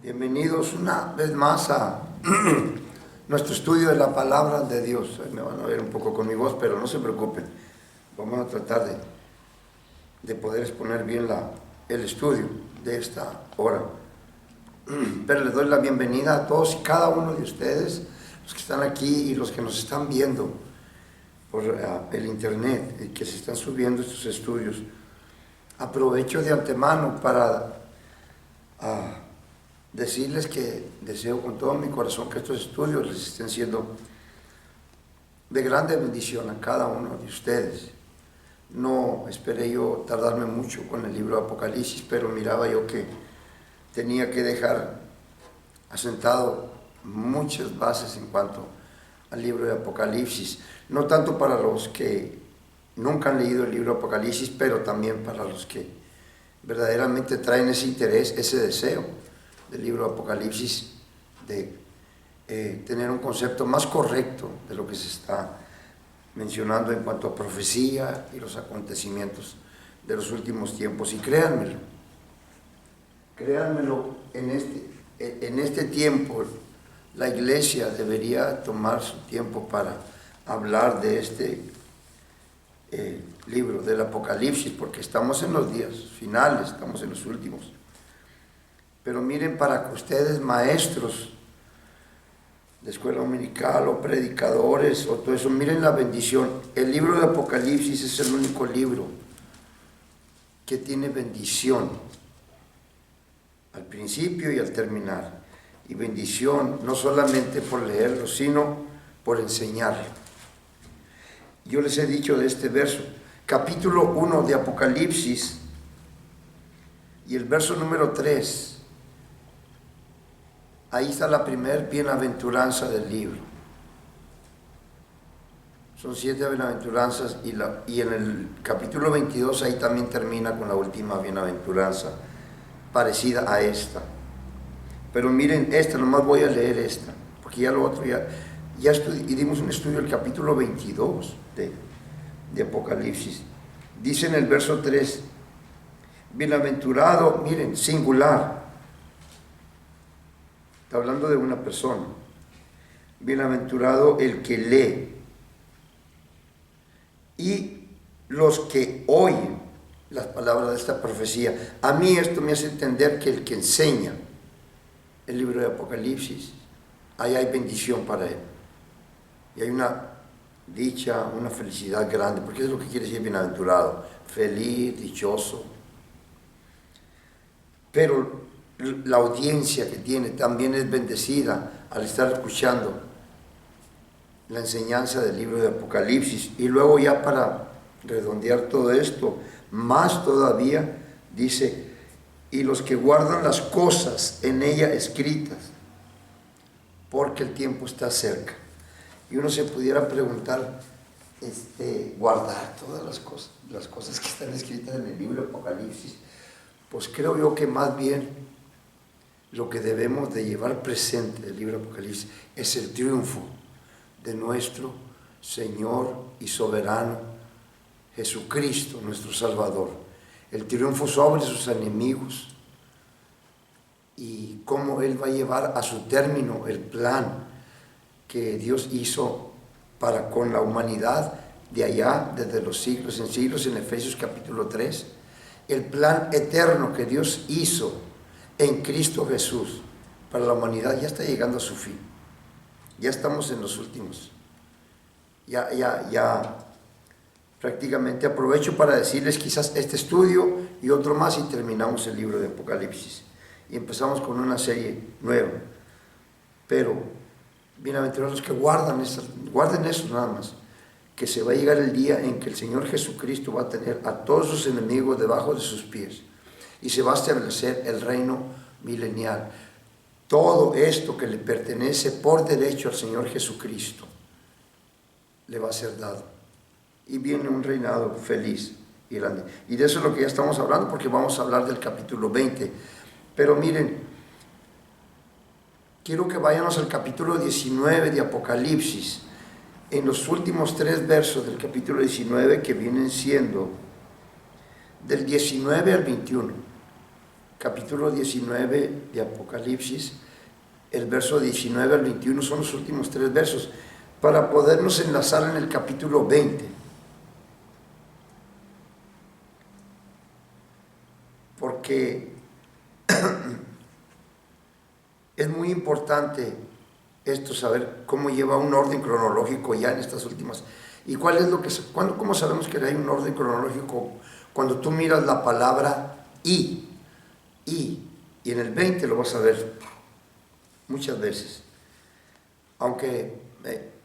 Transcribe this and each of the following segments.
Bienvenidos una vez más a nuestro estudio de la palabra de Dios. Me van a ver un poco con mi voz, pero no se preocupen. Vamos a tratar de poder exponer bien el estudio de esta hora. Pero les doy la bienvenida a todos y cada uno de ustedes, los que están aquí y los que nos están viendo por el internet y que se están subiendo estos estudios. Aprovecho de antemano para decirles que deseo con todo mi corazón que estos estudios les estén siendo de grande bendición a cada uno de ustedes. No esperé yo tardarme mucho con el libro de Apocalipsis, pero miraba yo que tenía que dejar asentado muchas bases en cuanto al libro de Apocalipsis, no tanto para los que nunca han leído el libro de Apocalipsis, pero también para los que verdaderamente traen ese interés, ese deseo del libro de Apocalipsis, de tener un concepto más correcto de lo que se está mencionando en cuanto a profecía y los acontecimientos de los últimos tiempos. Y créanmelo, en este tiempo la iglesia debería tomar su tiempo para hablar de este libro del Apocalipsis, porque estamos en los días finales, estamos en los últimos. Pero miren, para que ustedes, maestros de escuela dominical o predicadores o todo eso, miren la bendición. El libro de Apocalipsis es el único libro que tiene bendición al principio y al terminar. Y bendición no solamente por leerlo, sino por enseñarlo. Yo les he dicho de este verso, capítulo 1 de Apocalipsis y el verso número 3. Ahí está la primer bienaventuranza del libro. Son 7 bienaventuranzas y en el capítulo 22 ahí también termina con la última bienaventuranza, parecida a esta. Pero miren esta, nomás voy a leer esta, porque ya lo otro y dimos un estudio del capítulo 22 de Apocalipsis. Dice en el verso 3, bienaventurado, miren, singular. Está hablando de una persona. Bienaventurado el que lee y los que oyen las palabras de esta profecía. A mí esto me hace entender que el que enseña el libro de Apocalipsis, ahí hay bendición para él. Y hay una dicha, una felicidad grande, porque es lo que quiere decir bienaventurado, feliz, dichoso. Pero la audiencia que tiene también es bendecida al estar escuchando la enseñanza del libro de Apocalipsis. Y luego, ya para redondear todo esto, más todavía dice, y los que guardan las cosas en ella escritas, porque el tiempo está cerca. Y uno se pudiera preguntar, guardar todas las cosas que están escritas en el libro de Apocalipsis, pues creo yo que más bien lo que debemos de llevar presente del libro de Apocalipsis es el triunfo de nuestro Señor y soberano Jesucristo, nuestro Salvador. El triunfo sobre sus enemigos y cómo Él va a llevar a su término el plan que Dios hizo para con la humanidad de allá, desde los siglos en siglos, en Efesios capítulo 3. El plan eterno que Dios hizo en Cristo Jesús para la humanidad ya está llegando a su fin. Ya estamos en los últimos. Ya prácticamente aprovecho para decirles quizás este estudio y otro más y terminamos el libro de Apocalipsis. Y empezamos con una serie nueva. Pero bienaventurados los que guarden eso nada más, que se va a llegar el día en que el Señor Jesucristo va a tener a todos sus enemigos debajo de sus pies. Y se va a establecer el reino milenial. Todo esto que le pertenece por derecho al Señor Jesucristo le va a ser dado. Y viene un reinado feliz y grande. Y de eso es lo que ya estamos hablando, porque vamos a hablar del capítulo 20. Pero miren, quiero que vayamos al capítulo 19 de Apocalipsis. En los últimos 3 versos del capítulo 19, que vienen siendo del 19 al 21. capítulo 19 de Apocalipsis, el verso 19 al 21 son los últimos 3 versos, para podernos enlazar en el capítulo 20. Porque es muy importante esto, saber cómo lleva un orden cronológico ya en estas últimas. ¿Y cuál es lo que, cómo sabemos que hay un orden cronológico? Cuando tú miras la palabra y en el 20 lo vas a ver muchas veces. Aunque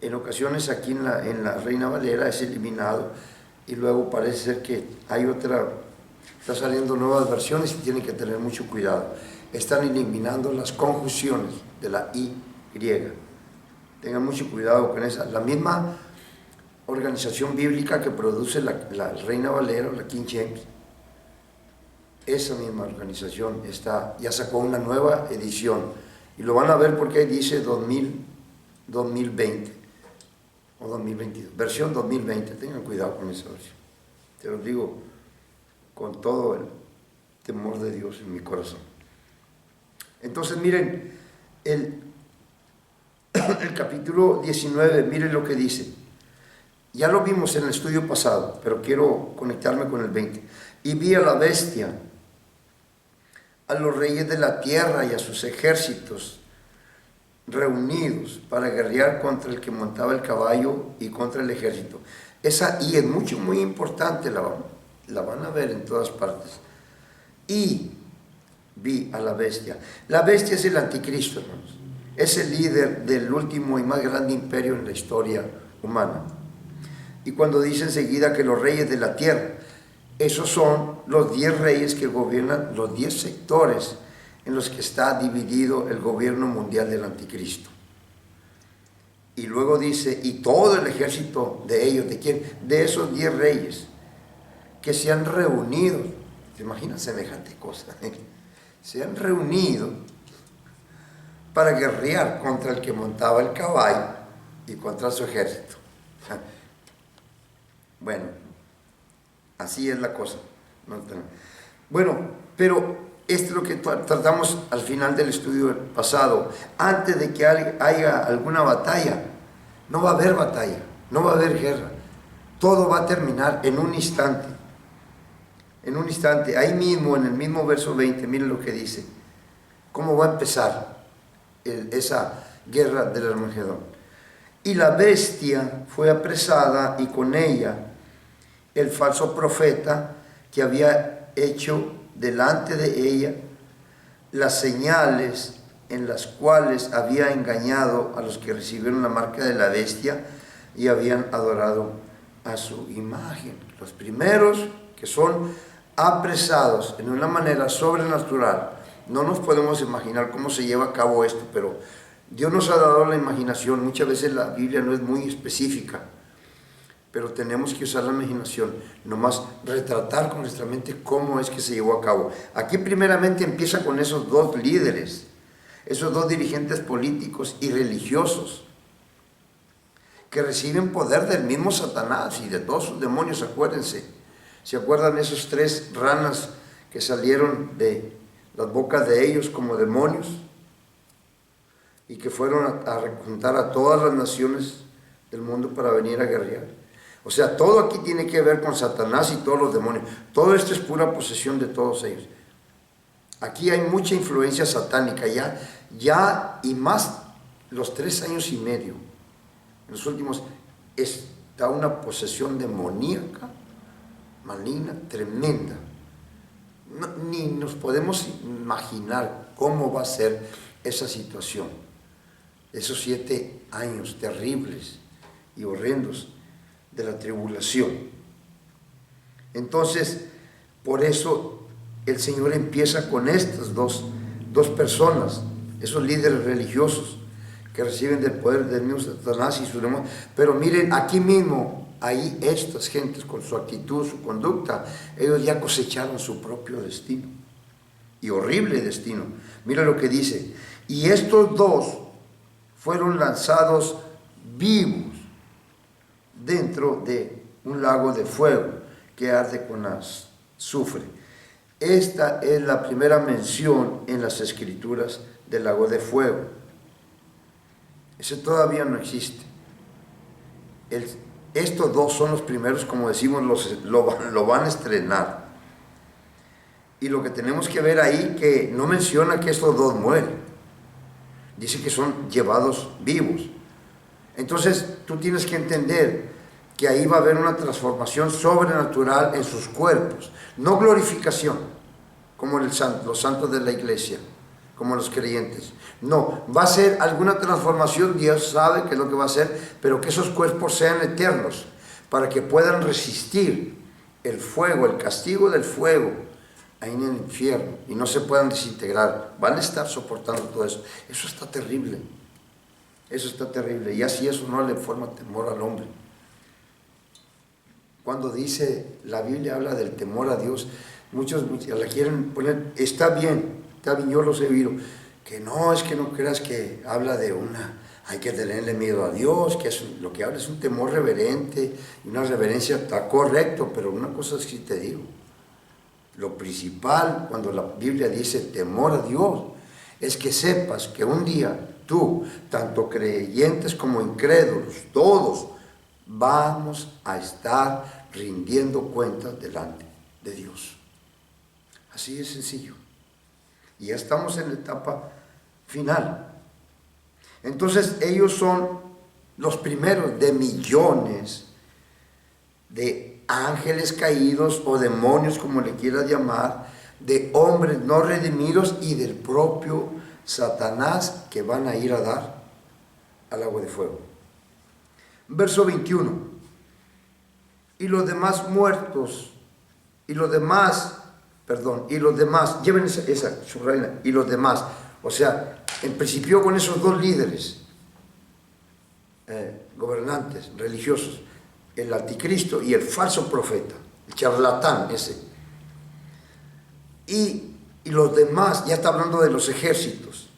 en ocasiones aquí en la Reina Valera es eliminado y luego parece ser que hay otra, está saliendo nuevas versiones y tienen que tener mucho cuidado. Están eliminando las conjunciones de la Y. Tengan mucho cuidado con esa. La misma organización bíblica que produce la Reina Valera, la King James, esa misma organización ya sacó una nueva edición y lo van a ver porque ahí dice 2020 o 2022, versión 2020. Tengan cuidado con esa versión, te lo digo con todo el temor de Dios en mi corazón. Entonces miren el capítulo 19, miren lo que dice. Ya lo vimos en el estudio pasado, pero quiero conectarme con el 20. Y vi a la bestia, a los reyes de la tierra y a sus ejércitos reunidos para guerrear contra el que montaba el caballo y contra el ejército. Esa I es muy importante, la van a ver en todas partes. Y vi a la bestia. La bestia es el anticristo, hermanos. Es el líder del último y más grande imperio en la historia humana. Y cuando dice enseguida que los reyes de la tierra, esos son los 10 reyes que gobiernan los 10 sectores en los que está dividido el gobierno mundial del anticristo. Y luego dice, y todo el ejército de ellos, ¿de quién? De esos 10 reyes que se han reunido. ¿Te imaginas semejante cosa? Se han reunido para guerrear contra el que montaba el caballo y contra su ejército. Bueno, así es la cosa. Bueno, pero esto es lo que tratamos al final del estudio pasado. Antes de que haya alguna batalla, no va a haber batalla, no va a haber guerra. Todo va a terminar en un instante. En un instante, ahí mismo, en el mismo verso 20, miren lo que dice. ¿Cómo va a empezar esa guerra del Armagedón? Y la bestia fue apresada y con ella el falso profeta que había hecho delante de ella las señales en las cuales había engañado a los que recibieron la marca de la bestia y habían adorado a su imagen. Los primeros que son apresados en una manera sobrenatural. No nos podemos imaginar cómo se lleva a cabo esto, pero Dios nos ha dado la imaginación. Muchas veces la Biblia no es muy específica, pero tenemos que usar la imaginación, nomás retratar con nuestra mente cómo es que se llevó a cabo. Aquí primeramente empieza con esos 2 líderes, esos 2 dirigentes políticos y religiosos, que reciben poder del mismo Satanás y de todos sus demonios. Acuérdense, ¿se acuerdan esos 3 ranas que salieron de las bocas de ellos como demonios? Y que fueron a juntar a todas las naciones del mundo para venir a guerrear. O sea, todo aquí tiene que ver con Satanás y todos los demonios. Todo esto es pura posesión de todos ellos. Aquí hay mucha influencia satánica ya y más los 3 años y medio. En los últimos está una posesión demoníaca, maligna, tremenda. Ni nos podemos imaginar cómo va a ser esa situación. Esos 7 años terribles y horrendos de la tribulación. Entonces, por eso el Señor empieza con estas dos personas, esos líderes religiosos que reciben del poder del mismo Satanás y su demonio. Pero miren, aquí mismo, ahí estas gentes con su actitud, su conducta, ellos ya cosecharon su propio destino, y horrible destino. Mira lo que dice: y estos 2 fueron lanzados vivos dentro de un lago de fuego que arde con azufre. esta es la primera mención en las Escrituras del lago de fuego. Ese todavía no existe. Estos dos son los primeros, como decimos, lo van a estrenar. Y lo que tenemos que ver ahí, que no menciona que estos dos mueren. Dice que son llevados vivos. Entonces tú tienes que entender que ahí va a haber una transformación sobrenatural en sus cuerpos. No glorificación, como los santos de la iglesia, como los creyentes. No, va a ser alguna transformación, Dios sabe qué es lo que va a hacer, pero que esos cuerpos sean eternos, para que puedan resistir el fuego, el castigo del fuego, ahí en el infierno, y no se puedan desintegrar. Van a estar soportando todo eso. Eso está terrible. Eso está terrible. Y así eso no le forma temor al hombre. Cuando dice, la Biblia habla del temor a Dios, muchos la quieren poner, está bien, yo los he oído, que no, es que no creas que habla de hay que tenerle miedo a Dios, que lo que habla es un temor reverente, y una reverencia, está correcto, pero una cosa sí te digo, lo principal cuando la Biblia dice temor a Dios, es que sepas que un día tú, tanto creyentes como incrédulos, todos vamos a estar rindiendo cuentas delante de Dios. Así de sencillo. Y ya estamos en la etapa final. Entonces ellos son los primeros de millones de ángeles caídos o demonios, como le quieras llamar, de hombres no redimidos y del propio Satanás que van a ir a dar al agua de fuego. Verso 21. Y los demás muertos, lleven esa subrayada, y los demás, o sea, en principio con esos dos líderes, gobernantes, religiosos, el anticristo y el falso profeta, el charlatán ese, y los demás, ya está hablando de los ejércitos,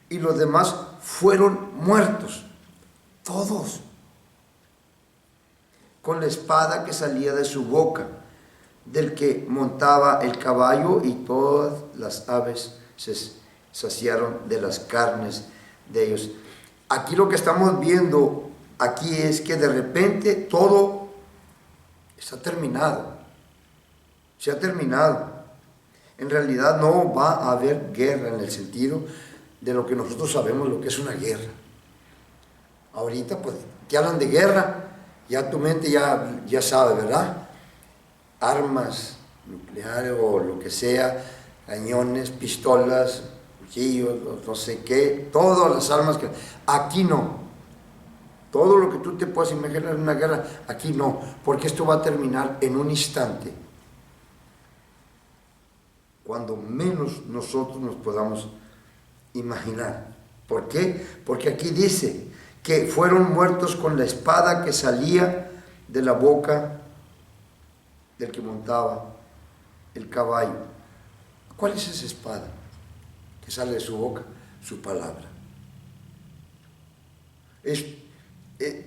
y los demás fueron muertos, todos, con la espada que salía de su boca, del que montaba el caballo, y todas las aves se saciaron de las carnes de ellos. Aquí lo que estamos viendo aquí es que de repente todo está terminado, se ha terminado. En realidad no va a haber guerra en el sentido de lo que nosotros sabemos lo que es una guerra. Ahorita pues te hablan de guerra, ya tu mente ya sabe, ¿verdad? Armas nucleares o lo que sea, cañones, pistolas, cuchillos, no sé qué, todas las armas que... Aquí no. Todo lo que tú te puedas imaginar en una guerra, aquí no, porque esto va a terminar en un instante, cuando menos nosotros nos podamos imaginar. ¿Por qué? Porque aquí dice que fueron muertos con la espada que salía de la boca del que montaba el caballo. ¿Cuál es esa espada que sale de su boca? Su palabra.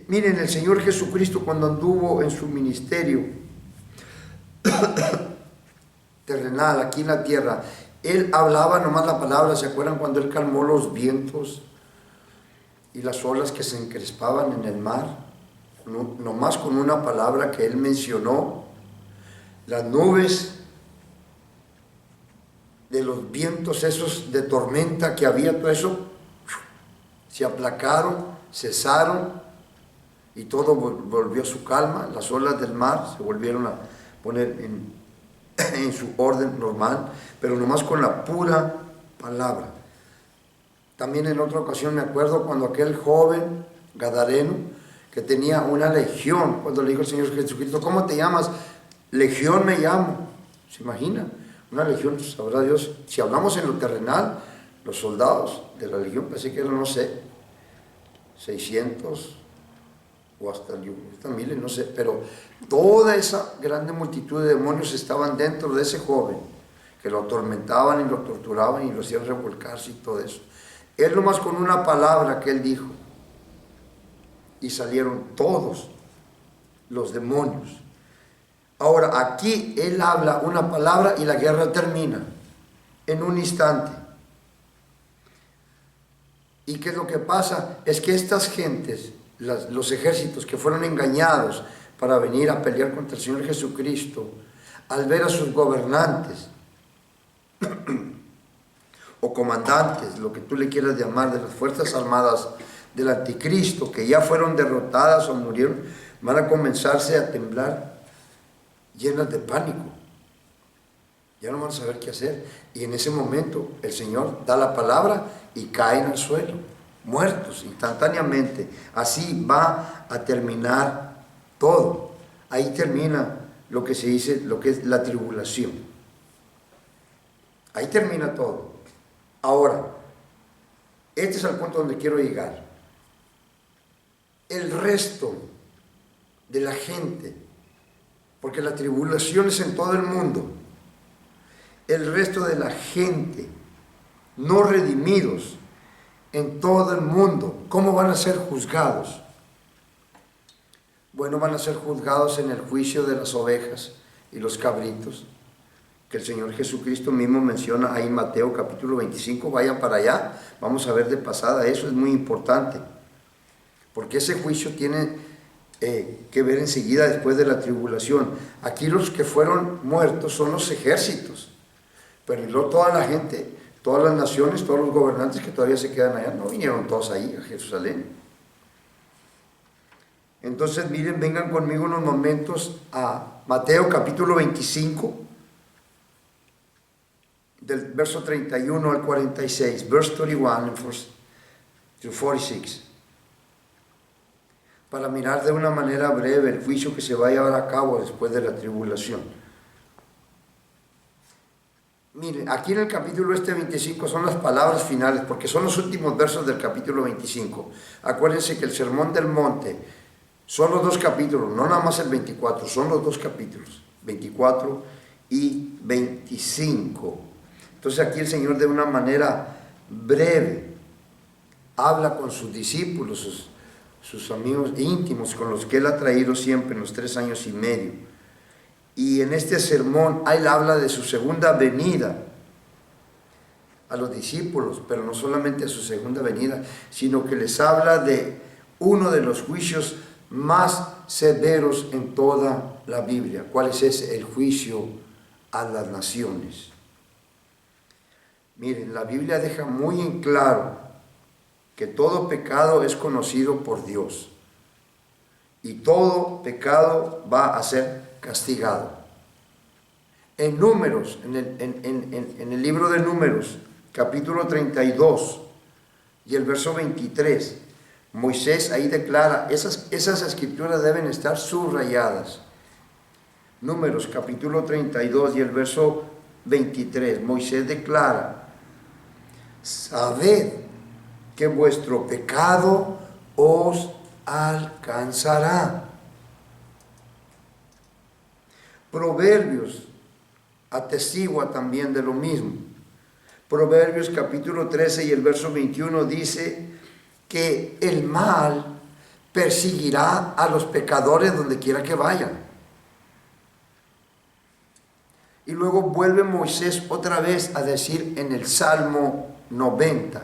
Miren, el Señor Jesucristo, cuando anduvo en su ministerio terrenal aquí en la tierra, Él hablaba nomás la palabra. ¿Se acuerdan cuando Él calmó los vientos y las olas que se encrespaban en el mar? Nomás con una palabra que Él mencionó. Las nubes de los vientos esos de tormenta que había, todo eso se aplacaron, cesaron, y todo volvió a su calma. Las olas del mar se volvieron a poner en su orden normal, pero nomás con la pura palabra. También en otra ocasión me acuerdo cuando aquel joven gadareno que tenía una legión, cuando le dijo el Señor Jesucristo, ¿cómo te llamas? Legión me llamo. ¿Se imagina? Una legión, sabrá Dios. Si hablamos en lo terrenal, los soldados de la legión, pensé que eran, no sé, 600 o hasta miles, no sé, pero toda esa grande multitud de demonios estaban dentro de ese joven, que lo atormentaban y lo torturaban y lo hacían revolcarse y todo eso. Él nomás con una palabra que él dijo, y salieron todos los demonios. Ahora, aquí él habla una palabra y la guerra termina en un instante. ¿Y qué es lo que pasa? Es que estas gentes, los ejércitos que fueron engañados para venir a pelear contra el Señor Jesucristo, al ver a sus gobernantes o comandantes, lo que tú le quieras llamar, de las fuerzas armadas del anticristo, que ya fueron derrotadas o murieron, van a comenzarse a temblar llenas de pánico. Ya no van a saber qué hacer. Y en ese momento el Señor da la palabra y caen al suelo, muertos instantáneamente. Así va a terminar todo. Ahí termina lo que se dice, lo que es la tribulación. Ahí termina todo. Ahora, este es el punto donde quiero llegar. El resto de la gente, porque la tribulación es en todo el mundo, el resto de la gente no redimidos en todo el mundo, ¿cómo van a ser juzgados? Bueno, van a ser juzgados en el juicio de las ovejas y los cabritos, que el Señor Jesucristo mismo menciona ahí en Mateo capítulo 25, vayan para allá, vamos a ver de pasada, eso es muy importante, porque ese juicio tiene que ver enseguida después de la tribulación. Aquí los que fueron muertos son los ejércitos, pero no toda la gente, todas las naciones, todos los gobernantes que todavía se quedan allá, no vinieron todos ahí a Jerusalén. Entonces miren, vengan conmigo unos momentos a Mateo capítulo 25, del verso 31 al 46, verse 31 to 46, para mirar de una manera breve el juicio que se va a llevar a cabo después de la tribulación. Miren, aquí en el capítulo 25 son las palabras finales, porque son los últimos versos del capítulo 25. Acuérdense que el Sermón del Monte son los dos capítulos, no nada más el 24, son los dos capítulos, 24 y 25. Entonces aquí el Señor de una manera breve habla con sus discípulos, sus amigos íntimos, con los que Él ha traído siempre en los 3 años y medio. Y en este sermón Él habla de su segunda venida a los discípulos, pero no solamente a su segunda venida, sino que les habla de uno de los juicios más severos en toda la Biblia. ¿Cuál es ese? El juicio a las naciones. Miren, la Biblia deja muy en claro que todo pecado es conocido por Dios y todo pecado va a ser castigado. En Números, en el libro de Números, capítulo 32 y el verso 23, Moisés ahí declara, esas escrituras deben estar subrayadas. Números, capítulo 32 y el verso 23, Moisés declara: sabed que vuestro pecado os alcanzará. Proverbios atestigua también de lo mismo. Proverbios capítulo 13 y el verso 21 dice que el mal perseguirá a los pecadores donde quiera que vayan. Y luego vuelve Moisés otra vez a decir en el Salmo 90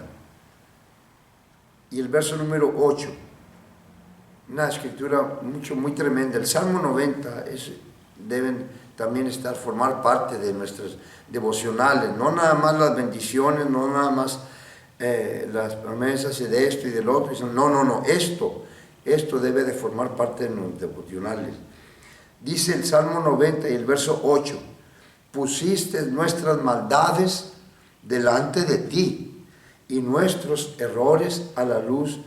y el verso número 8, una escritura muy tremenda. El Salmo 90 deben también formar parte de nuestras devocionales, no nada más las bendiciones, no nada más las promesas y de esto y del otro. No, esto debe de formar parte de nuestros devocionales. Dice el Salmo 90 y el verso 8: pusiste nuestras maldades delante de ti y nuestros errores a la luz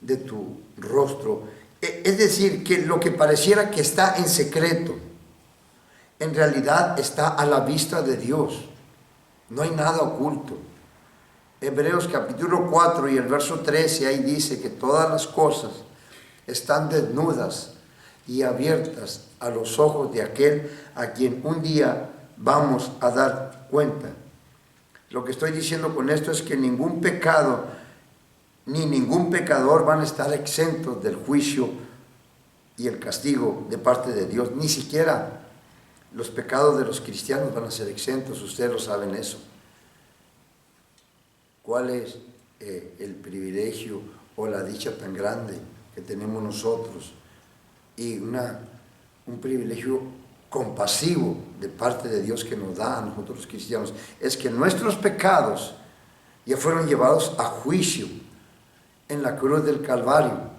de tu rostro. Es decir, que lo que pareciera que está en secreto, en realidad está a la vista de Dios. No hay nada oculto. Hebreos capítulo 4 y el verso 13, ahí dice que todas las cosas están desnudas y abiertas a los ojos de aquel a quien un día vamos a dar cuenta. Lo que estoy diciendo con esto es que ningún pecado ni ningún pecador van a estar exentos del juicio y el castigo de parte de Dios, ni siquiera Los pecados de los cristianos van a ser exentos, ustedes lo saben eso. ¿Cuál es el privilegio o la dicha tan grande que tenemos nosotros? Y un privilegio compasivo de parte de Dios que nos da a nosotros los cristianos, es que nuestros pecados ya fueron llevados a juicio en la cruz del Calvario.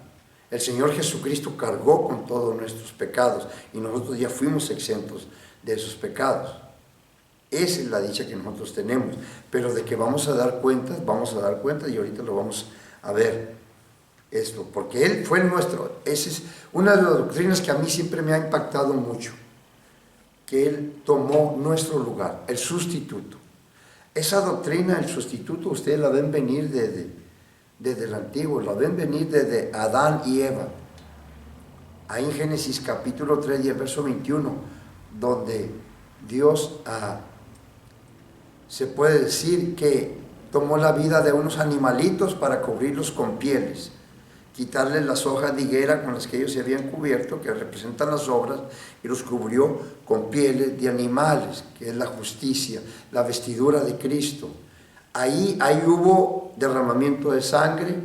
El Señor Jesucristo cargó con todos nuestros pecados y nosotros ya fuimos exentos de esos pecados. Esa es la dicha que nosotros tenemos, pero de que vamos a dar cuentas y ahorita lo vamos a ver esto, porque Él fue el nuestro. Esa es una de las doctrinas que a mí siempre me ha impactado mucho, que Él tomó nuestro lugar, el sustituto. Esa doctrina, el sustituto, ustedes la ven venir desde el antiguo, la ven venir desde Adán y Eva. Ahí en Génesis capítulo 3 y el verso 21, donde Dios se puede decir que tomó la vida de unos animalitos para cubrirlos con pieles, quitarles las hojas de higuera con las que ellos se habían cubierto, que representan las obras, y los cubrió con pieles de animales, que es la justicia, la vestidura de Cristo. Ahí hubo derramamiento de sangre,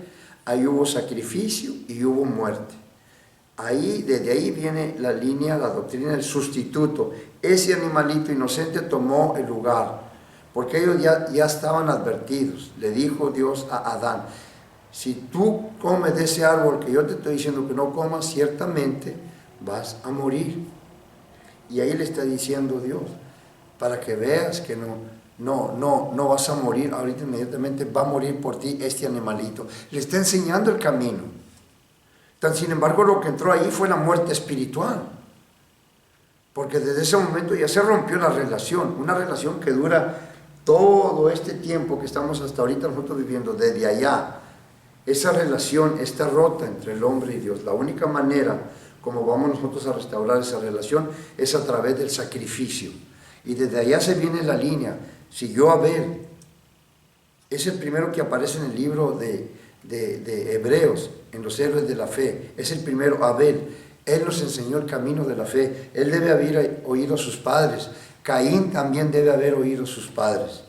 ahí hubo sacrificio y hubo muerte. Desde ahí viene la línea, la doctrina del sustituto. Ese animalito inocente tomó el lugar, porque ellos ya estaban advertidos. Le dijo Dios a Adán: si tú comes de ese árbol que yo te estoy diciendo que no comas, ciertamente vas a morir. Y ahí le está diciendo Dios, para que veas que no vas a morir ahorita inmediatamente, va a morir por ti este animalito. Le está enseñando el camino. Sin embargo, lo que entró ahí fue la muerte espiritual, porque desde ese momento ya se rompió la relación, una relación que dura todo este tiempo que estamos hasta ahorita nosotros viviendo. Desde allá, esa relación está rota entre el hombre y Dios. La única manera como vamos nosotros a restaurar esa relación es a través del sacrificio. Y desde allá se viene la línea. Siguió Abel, es el primero que aparece en el libro de Hebreos, en los héroes de la fe. Es el primero, Abel. Él nos enseñó el camino de la fe. Él debe haber oído a sus padres. Caín también debe haber oído a sus padres,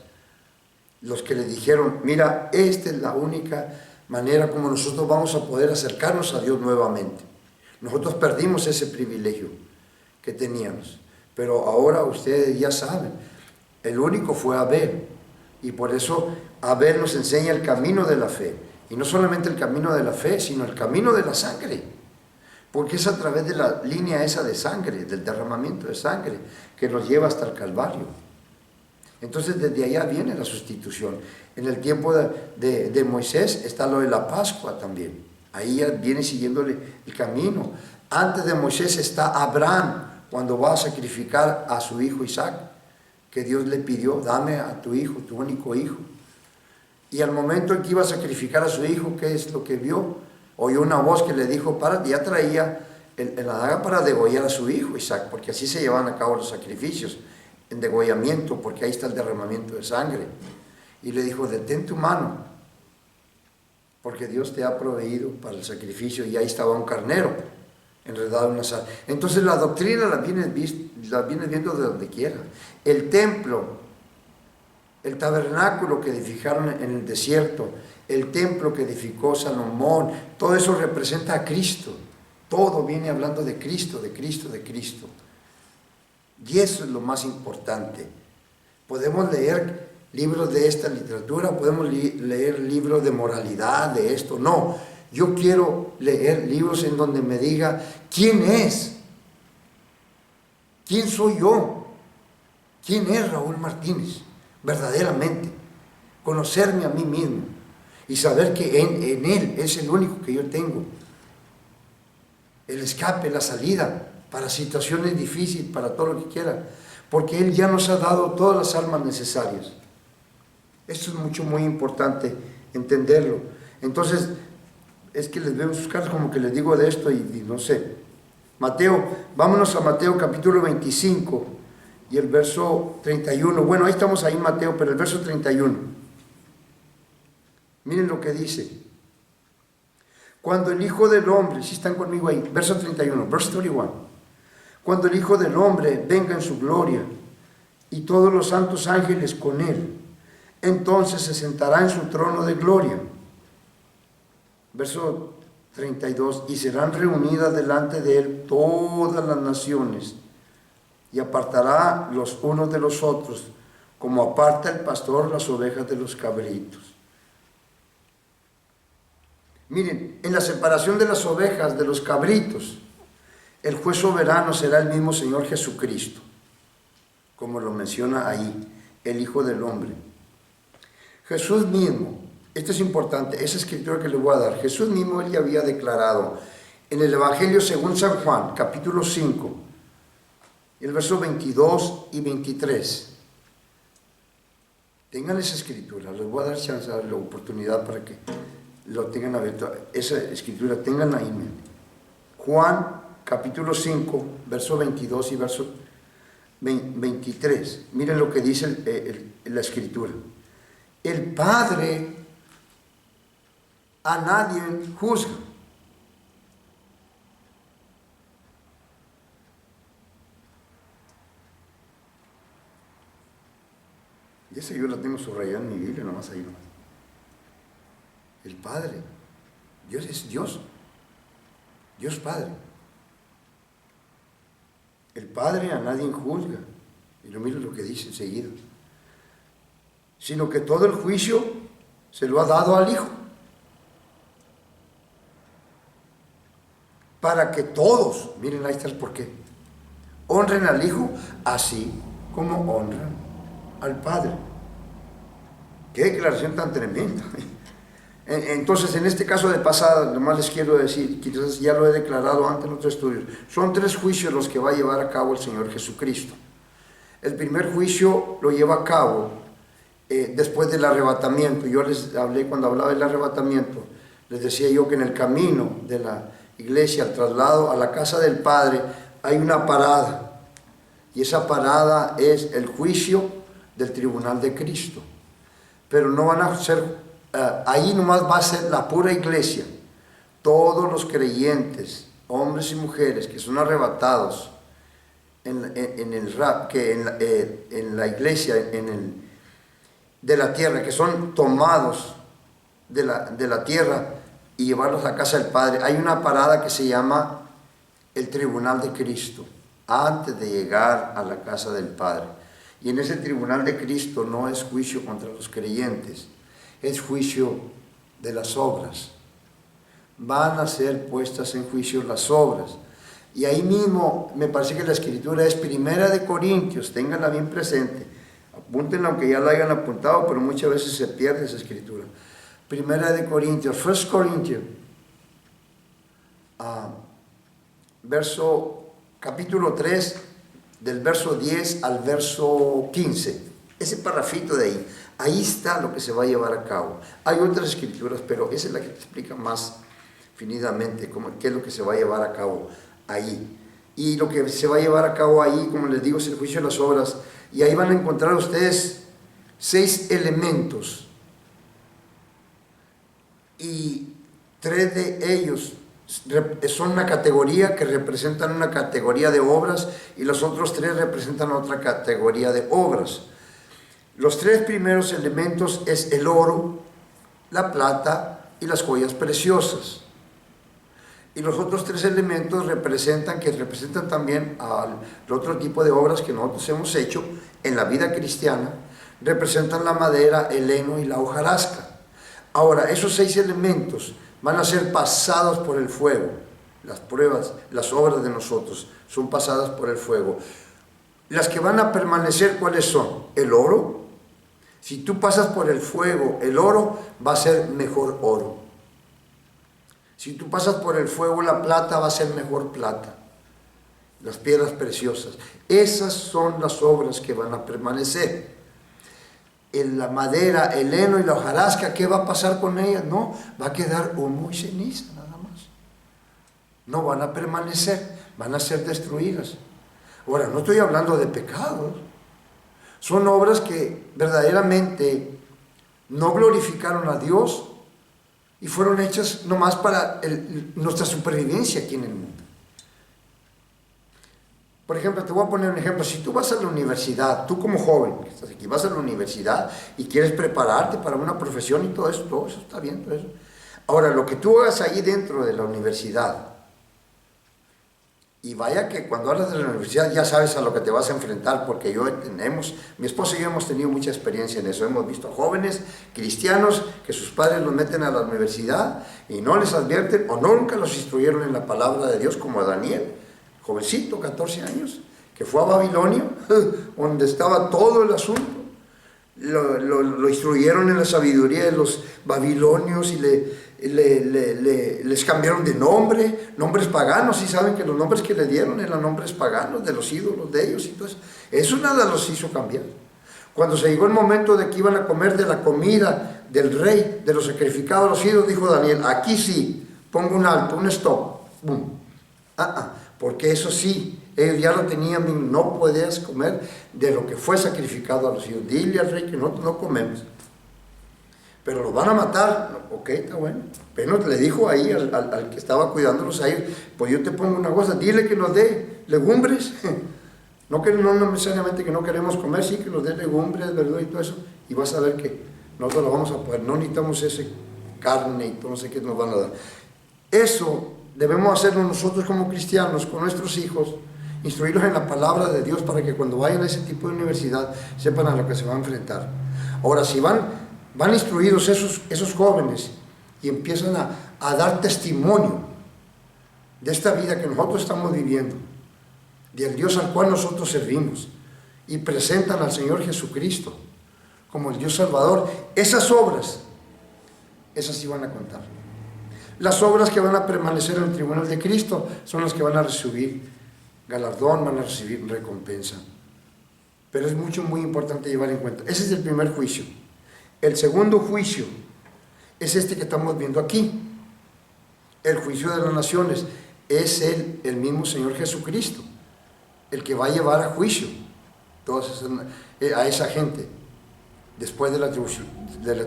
los que le dijeron: mira, esta es la única manera como nosotros vamos a poder acercarnos a Dios nuevamente. Nosotros perdimos ese privilegio que teníamos, pero ahora ustedes ya saben, el único fue Abel, y por eso Abel nos enseña el camino de la fe, y no solamente el camino de la fe, sino el camino de la sangre, porque es a través de la línea esa de sangre, del derramamiento de sangre, que nos lleva hasta el Calvario. Entonces desde allá viene la sustitución. En el tiempo de Moisés está lo de la Pascua también. Ahí ya viene siguiéndole el camino. Antes de Moisés está Abraham, cuando va a sacrificar a su hijo Isaac, que Dios le pidió: dame a tu hijo, tu único hijo. Y al momento en que iba a sacrificar a su hijo, ¿qué es lo que vio? Oyó una voz que le dijo: párate. Ya traía la daga para degollar a su hijo Isaac, porque así se llevaban a cabo los sacrificios, en degollamiento, porque ahí está el derramamiento de sangre. Y le dijo: detén tu mano, porque Dios te ha proveído para el sacrificio. Y ahí estaba un carnero enredado en una sal. Entonces la doctrina la vienes viendo de donde quiera. El templo, el tabernáculo que edificaron en el desierto, el templo que edificó Salomón, todo eso representa a Cristo. Todo viene hablando de Cristo, de Cristo, de Cristo. Y eso es lo más importante. Podemos leer libros de esta literatura, podemos leer libros de moralidad, de esto. No, yo quiero leer libros en donde me diga quién es, quién soy yo, quién es Raúl Martínez, verdaderamente. Conocerme a mí mismo y saber que en Él es el único que yo tengo. El escape, la salida para situaciones difíciles, para todo lo que quiera, porque Él ya nos ha dado todas las armas necesarias. Esto es muy importante entenderlo. Entonces, es que les veo sus caras como que les digo de esto y no sé. Mateo, vámonos a Mateo capítulo 25 y el verso 31. Bueno, ahí estamos ahí en Mateo, pero el verso 31. Miren lo que dice. Cuando el Hijo del Hombre, si están conmigo ahí, verso 31, verse 31. cuando el Hijo del Hombre venga en su gloria y todos los santos ángeles con él. Entonces se sentará en su trono de gloria. Verso 32, y serán reunidas delante de él todas las naciones, y apartará los unos de los otros, como aparta el pastor las ovejas de los cabritos. Miren, en la separación de las ovejas de los cabritos, el juez soberano será el mismo Señor Jesucristo, como lo menciona ahí, el Hijo del Hombre. Jesús mismo, esto es importante, esa escritura que le voy a dar, Jesús mismo él ya había declarado en el Evangelio según San Juan, capítulo 5, el verso 22 y 23. Tengan esa escritura, les voy a dar chance, la oportunidad para que lo tengan abierto, esa escritura, tengan ahí en mente. Juan, capítulo 5, verso 22 y verso 23. Miren lo que dice la escritura. El Padre a nadie juzga. Y esa yo la tengo subrayada en mi Biblia, nomás ahí nomás. El Padre, Dios es Dios, Dios Padre. El Padre a nadie juzga, y lo miro lo que dice enseguida, sino que todo el juicio se lo ha dado al Hijo, para que todos, miren ahí está el porqué, honren al Hijo así como honran al Padre. Qué declaración tan tremenda. Entonces, en este caso de pasada, nomás les quiero decir, quizás ya lo he declarado antes en otros estudios, son 3 juicios los que va a llevar a cabo el Señor Jesucristo. El primer juicio lo lleva a cabo después del arrebatamiento. Yo les hablé cuando hablaba del arrebatamiento, les decía yo que en el camino de la iglesia al traslado a la casa del Padre hay una parada, y esa parada es el juicio del tribunal de Cristo. Pero no van a ser ahí nomás va a ser la pura iglesia, todos los creyentes, hombres y mujeres que son arrebatados en la iglesia de la tierra, que son tomados de la tierra y llevarlos a casa del Padre. Hay una parada que se llama el tribunal de Cristo, antes de llegar a la casa del Padre. Y en ese tribunal de Cristo no es juicio contra los creyentes, es juicio de las obras. Van a ser puestas en juicio las obras. Y ahí mismo me parece que la escritura es 1 Corintios, ténganla bien presente. Apúntenla aunque ya la hayan apuntado, pero muchas veces se pierde esa escritura. 1 Corintios, 1 Corintios, capítulo 3, del verso 10 al verso 15. Ese parrafito de ahí. Ahí está lo que se va a llevar a cabo. Hay otras escrituras, pero esa es la que te explica más finidamente qué es lo que se va a llevar a cabo ahí. Y lo que se va a llevar a cabo ahí, como les digo, es el juicio de las obras. Y ahí van a encontrar ustedes 6 elementos. Y 3 de ellos son una categoría que representan una categoría de obras, y los otros 3 representan otra categoría de obras. Los 3 primeros elementos es el oro, la plata y las joyas preciosas. Y los otros 3 elementos representan también al otro tipo de obras que nosotros hemos hecho en la vida cristiana, representan la madera, el heno y la hojarasca. Ahora, esos 6 elementos van a ser pasados por el fuego. Las pruebas, las obras de nosotros son pasadas por el fuego. Las que van a permanecer, ¿cuáles son? El oro. Si tú pasas por el fuego, el oro va a ser mejor oro. Si tú pasas por el fuego, la plata va a ser mejor plata. Las piedras preciosas. Esas son las obras que van a permanecer. En la madera, el heno y la hojarasca, ¿qué va a pasar con ellas? No, va a quedar humo y ceniza nada más. No van a permanecer, van a ser destruidas. Ahora, no estoy hablando de pecados. Son obras que verdaderamente no glorificaron a Dios y fueron hechas nomás para nuestra supervivencia aquí en el mundo. Por ejemplo, te voy a poner un ejemplo. Si tú vas a la universidad, tú como joven, que estás aquí, vas a la universidad y quieres prepararte para una profesión y todo eso está bien, todo eso. Ahora, lo que tú hagas ahí dentro de la universidad, y vaya que cuando hablas de la universidad ya sabes a lo que te vas a enfrentar, porque mi esposa y yo hemos tenido mucha experiencia en eso. Hemos visto jóvenes cristianos que sus padres los meten a la universidad y no les advierten o nunca los instruyeron en la palabra de Dios, como a Daniel, jovencito, 14 años, que fue a Babilonia, donde estaba todo el asunto. Lo instruyeron en la sabiduría de los babilonios y les cambiaron de nombres paganos, y saben que los nombres que le dieron eran nombres paganos de los ídolos de ellos y todo eso. Eso nada los hizo cambiar. Cuando se llegó el momento de que iban a comer de la comida del rey, de los sacrificados a los ídolos, dijo Daniel, aquí sí, pongo un alto, un stop, boom. Porque eso sí, ellos ya lo tenían, no podías comer de lo que fue sacrificado a los ídolos. Dile al rey que no comemos. Pero los van a matar. No, ok, está bueno. Pero le dijo ahí al que estaba cuidándolos ahí, pues yo te pongo una cosa, dile que nos dé legumbres. No necesariamente que no queremos comer, sí que nos dé legumbres, verdad y todo eso. Y vas a ver que nosotros lo vamos a poder. No necesitamos ese carne y todo, no sé qué nos van a dar. Eso debemos hacerlo nosotros como cristianos, con nuestros hijos, instruirlos en la palabra de Dios para que cuando vayan a ese tipo de universidad sepan a lo que se van a enfrentar. Ahora, si van instruidos esos jóvenes y empiezan a dar testimonio de esta vida que nosotros estamos viviendo, del Dios al cual nosotros servimos, y presentan al Señor Jesucristo como el Dios Salvador, esas obras, esas sí van a contar. Las obras que van a permanecer en el tribunal de Cristo son las que van a recibir galardón, van a recibir recompensa. Pero es muy importante llevar en cuenta. Ese es el primer juicio. El segundo juicio es este que estamos viendo aquí. El juicio de las naciones. Es el mismo Señor Jesucristo el que va a llevar a juicio a esa gente después de la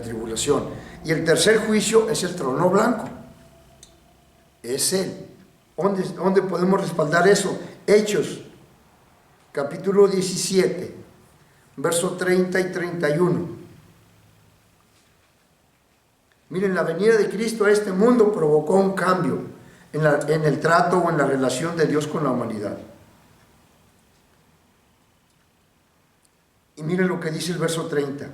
tribulación. Y el tercer juicio es el trono blanco. Es Él. ¿Dónde podemos respaldar eso? Hechos, capítulo 17, versos 30 y 31. Miren, la venida de Cristo a este mundo provocó un cambio en el trato o en la relación de Dios con la humanidad. Y miren lo que dice el verso 30.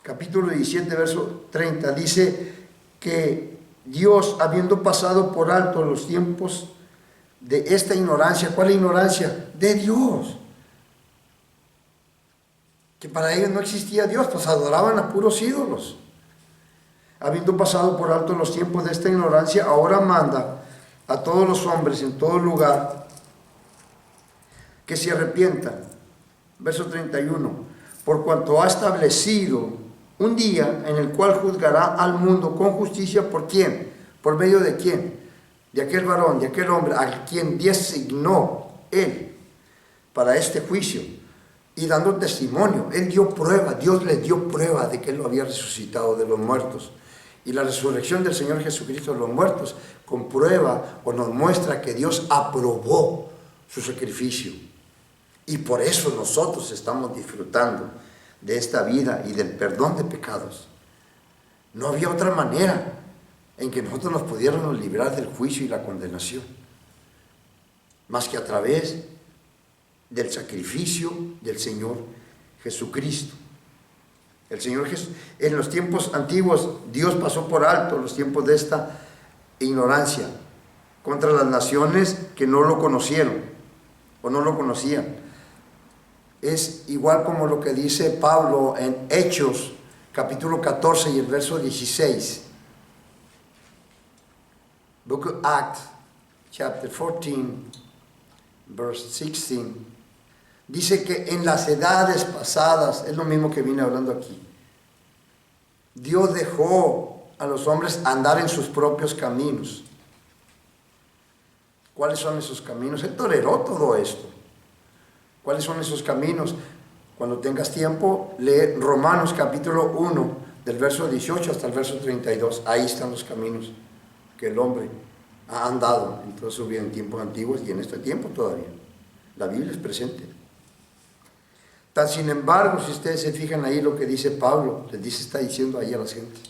Capítulo 17, verso 30. Dice que Dios, habiendo pasado por alto los tiempos de esta ignorancia. ¿Cuál es ignorancia? De Dios. Que para ellos no existía Dios, pues adoraban a puros ídolos. Habiendo pasado por alto los tiempos de esta ignorancia, ahora manda a todos los hombres en todo lugar que se arrepientan. Verso 31. Por cuanto ha establecido un día en el cual juzgará al mundo con justicia. ¿Por quién? ¿Por medio de quién? De aquel varón, de aquel hombre a quien designó Él para este juicio, y dando testimonio. Él dio prueba, Dios le dio prueba de que Él lo había resucitado de los muertos. Y la resurrección del Señor Jesucristo de los muertos comprueba o nos muestra que Dios aprobó su sacrificio. Y por eso nosotros estamos disfrutando de esta vida y del perdón de pecados. No había otra manera en que nosotros nos pudiéramos librar del juicio y la condenación, más que a través del sacrificio del Señor Jesucristo. El Señor Jesús, en los tiempos antiguos, Dios pasó por alto los tiempos de esta ignorancia contra las naciones que no lo conocieron o no lo conocían. Es igual como lo que dice Pablo en Hechos, capítulo 14 y el verso 16. Book of Acts, chapter 14, verse 16. Dice que en las edades pasadas, es lo mismo que vine hablando aquí, Dios dejó a los hombres andar en sus propios caminos. ¿Cuáles son esos caminos? Él toleró todo esto. ¿Cuáles son esos caminos? Cuando tengas tiempo, lee Romanos capítulo 1, del verso 18 hasta el verso 32. Ahí están los caminos que el hombre ha andado en toda su vida en tiempos antiguos y en este tiempo todavía. La Biblia es presente. Tan sin embargo, si ustedes se fijan ahí lo que dice Pablo, está diciendo ahí a las gentes.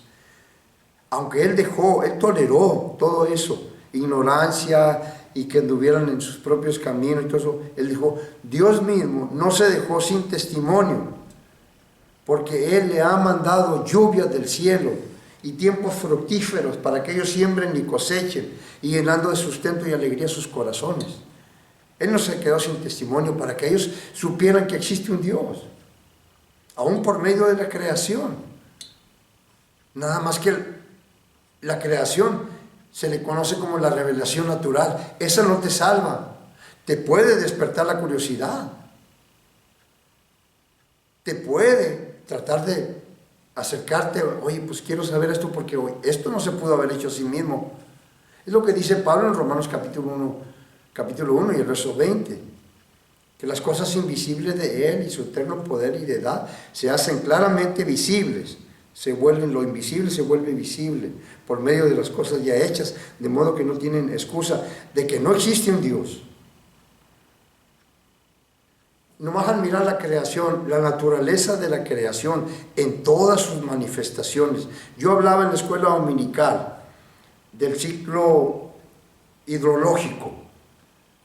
Aunque él toleró todo eso, ignorancia y que anduvieran en sus propios caminos y todo eso, él dijo, Dios mismo no se dejó sin testimonio, porque Él le ha mandado lluvia del cielo y tiempos fructíferos para que ellos siembren y cosechen, y llenando de sustento y alegría sus corazones. Él no se quedó sin testimonio para que ellos supieran que existe un Dios, aún por medio de la creación. Nada más que la creación se le conoce como la revelación natural. Esa no te salva, te puede despertar la curiosidad, te puede tratar de acercarte, oye, pues quiero saber esto porque esto no se pudo haber hecho a sí mismo. Es lo que dice Pablo en Romanos capítulo 1 y el verso 20, que las cosas invisibles de Él y su eterno poder y deidad se hacen claramente visibles, lo invisible se vuelve visible por medio de las cosas ya hechas, de modo que no tienen excusa de que no existe un Dios. Nomás al mirar la creación, la naturaleza de la creación en todas sus manifestaciones. Yo hablaba en la escuela dominical del ciclo hidrológico,